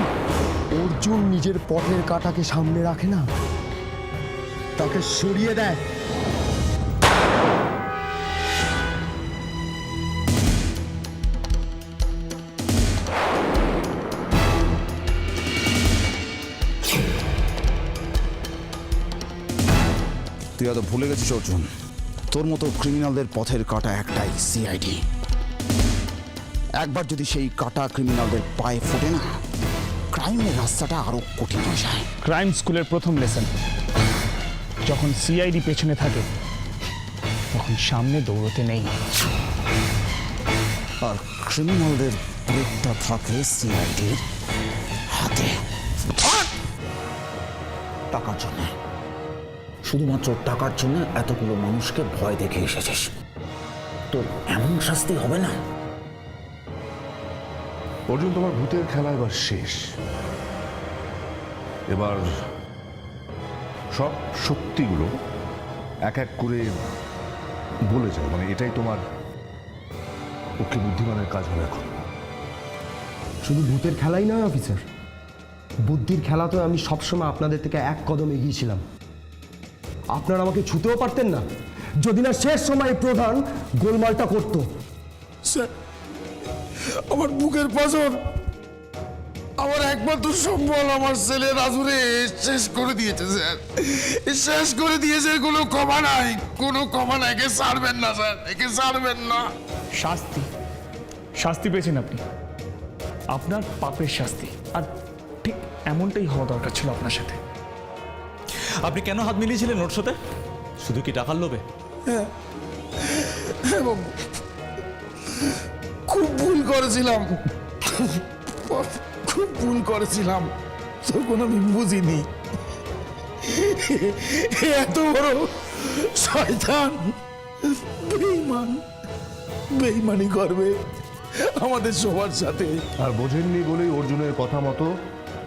অর্জুন নিজের পথের কাঁটাকে সামনে রাখে না, তাকে সরিয়ে দেয়। তুই হয়তো ভুলে গেছিস অর্জুন, তোর মতো ক্রিমিনালদের পথের কাঁটা একটাই, সিআইডি। একবার যদি সেই কাঁটা ক্রিমিনালদের পায়ে ফোটে না, ক্রাইমের রাস্তাটা আরো কঠিন হয়ে যায়। ক্রাইম স্কুলের প্রথম লেসন, যখন সিআইডি পেছনে থাকে তখন সামনে দৌড়তে নেই। আর ক্রিমিনালদের ব্রেকটা থাকে সিআইডির হাতে। টাকার জন্য, শুধুমাত্র টাকার জন্য এতগুলো মানুষকে ভয় দেখে এসেছিস, তোর এমন শাস্তি হবে না। অর্জুন, তোমার ভূতের খেলা এবার শেষ। এবার সব সত্যিগুলো এক এক করে বলে যাও, মানে এটাই তোমার পক্ষে বুদ্ধিমানের কাজ হবে এখন। শুধু ভূতের খেলাই নয় অফিসার, বুদ্ধির খেলাতেও আমি সবসময় আপনাদের থেকে এক কদম এগিয়েছিলাম। আপনারা আমাকে ছুতেও পারতেন না যদি না শেষ সময় প্রধান গোলমালটা করতো। স্যার, আমার বুকের পাঁজর, আমার একমাত্র সম্বল আমার ছেলে রাজুরে শেষ করে দিয়েছে স্যার, শেষ করে দিয়েছে। কোনো ক্ষমা নাই, কোনো ক্ষমা নাই। একে ছাড়বেন না স্যার, একে ছাড়বেন না। শাস্তি, শাস্তি পেয়েছেন আপনি, আপনার পাপের শাস্তি। আর ঠিক এমনটাই হওয়া দরকার ছিল আপনার সাথে। আপনি কেন হাত মিলিয়েছিলেন ওর সাথে? শুধু কি টাকার লোভে? এবং খুব ভুল করেছিলাম, খুব ভুল করেছিলাম, তখন আমি বুঝিনি এত বড় শয়তান বেঈমান বেঈমানি করবে আমাদের সবার সাথে। আর বোঝেননি বলেই অর্জুনের কথা মতো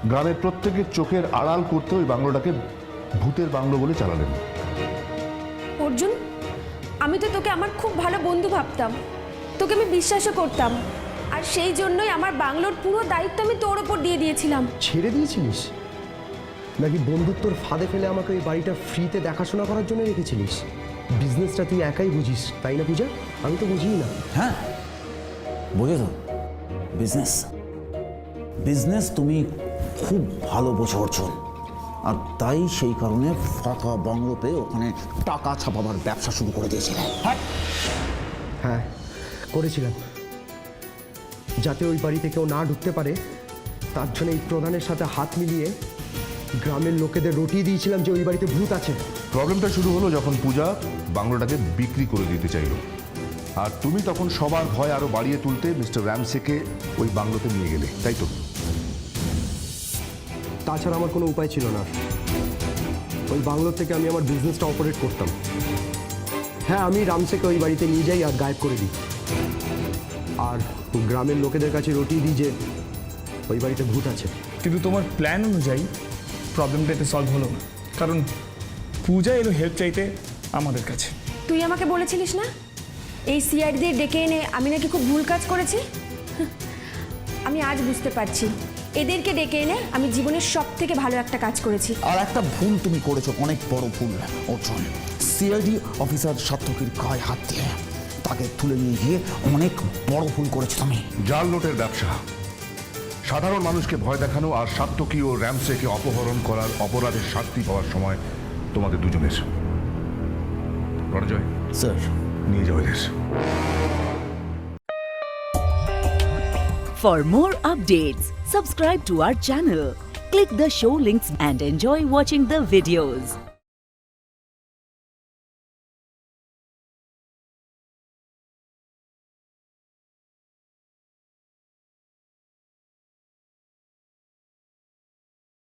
গ্রামের প্রত্যেকের চোখের আড়াল করতে ওই বাংলোটাকে ভূতের বাংলো বলে চালালেন। অর্জুন, আমি তো তোকে আমার খুব ভালো বন্ধু ভাবতাম, তোকে আমি বিশ্বাসও করতাম, আর সেই জন্যই আমার বাংলোর পুরো দায়িত্ব আমি তোর ওপর দিয়ে দিয়েছিলাম। ছেড়ে দিয়েছিলিস নাকি বন্ধুত্বর ফাঁদে ফেলে আমাকে ওই বাড়িটা ফ্রিতে দেখাশোনা করার জন্য রেখেছিলিস? বিজনেসটা তুই একাই বুঝিস, তাই না পূজা? আমি তো বুঝিই না। হ্যাঁ, বুঝে তো, বিজনেস বিজনেস তুমি খুব ভালো বোঝো অর্জুন, আর তাই সেই কারণে ফাঁকা বাংলো পেয়ে ওখানে টাকা ছাপাবার ব্যবসা শুরু করে দিয়েছিলে। হ্যাঁ, করেছিলাম, যাতে ওই বাড়িতে কেউ না ঢুকতে পারে তার জন্য এই প্রধানের সাথে হাত মিলিয়ে গ্রামের লোকেদের রটিয়ে দিয়েছিলাম যে ওই বাড়িতে ভূত আছে। প্রবলেমটা শুরু হলো যখন পূজা বাংলোটাকে বিক্রি করে দিতে চাইল, আর তুমি তখন সবার ভয় আরো বাড়িয়ে তুলতে মিস্টার র্যামসেকে ওই বাংলোতে নিয়ে গেলে, তাই তো? তাছাড়া আমার কোনো উপায় ছিল না। ওই বাংলো থেকে আমি আমার বিজনেসটা অপারেট করতাম। হ্যাঁ, আমি রামসেকে ওই বাড়িতে নিয়ে যাই আর গায়েব করে দিই, আর গ্রামের লোকেদের কাছে রটিয়ে দিই যে ওই বাড়িতে ভূত আছে। কিন্তু তোমার প্ল্যান অনুযায়ী প্রবলেমটা এতে সলভ হলো না, কারণ পূজা এলো হেল্প চাইতে আমাদের কাছে। তুই আমাকে বলেছিলিস না এই সিআইডিদের ডেকে এনে আমি নাকি খুব ভুল কাজ করেছি? আমি আজ বুঝতে পারছি, এদেরকে ডেকে এনে আমি জীবনের সব থেকে ভালো একটা কাজ করেছি। আর একটা ভুল তুমি করেছো, অনেক বড় ভুল অর্জুন। সিআইডি অফিসার সার্থকীর গায়ে হাত দিয়ে তাকে তুলে নিয়ে গিয়ে অনেক বড় ভুল করেছো তুমি। জাল নোটের ব্যবসা, সাধারণ মানুষকে ভয় দেখানো, আর সার্থকী ও র্যামসেকে অপহরণ করার অপরাধের শাস্তি পাওয়ার সময় তোমাদের দুজনের। রণজয় স্যার, নিয়ে যাও এদের। For more updates, subscribe to our channel, click the show links and enjoy watching the videos.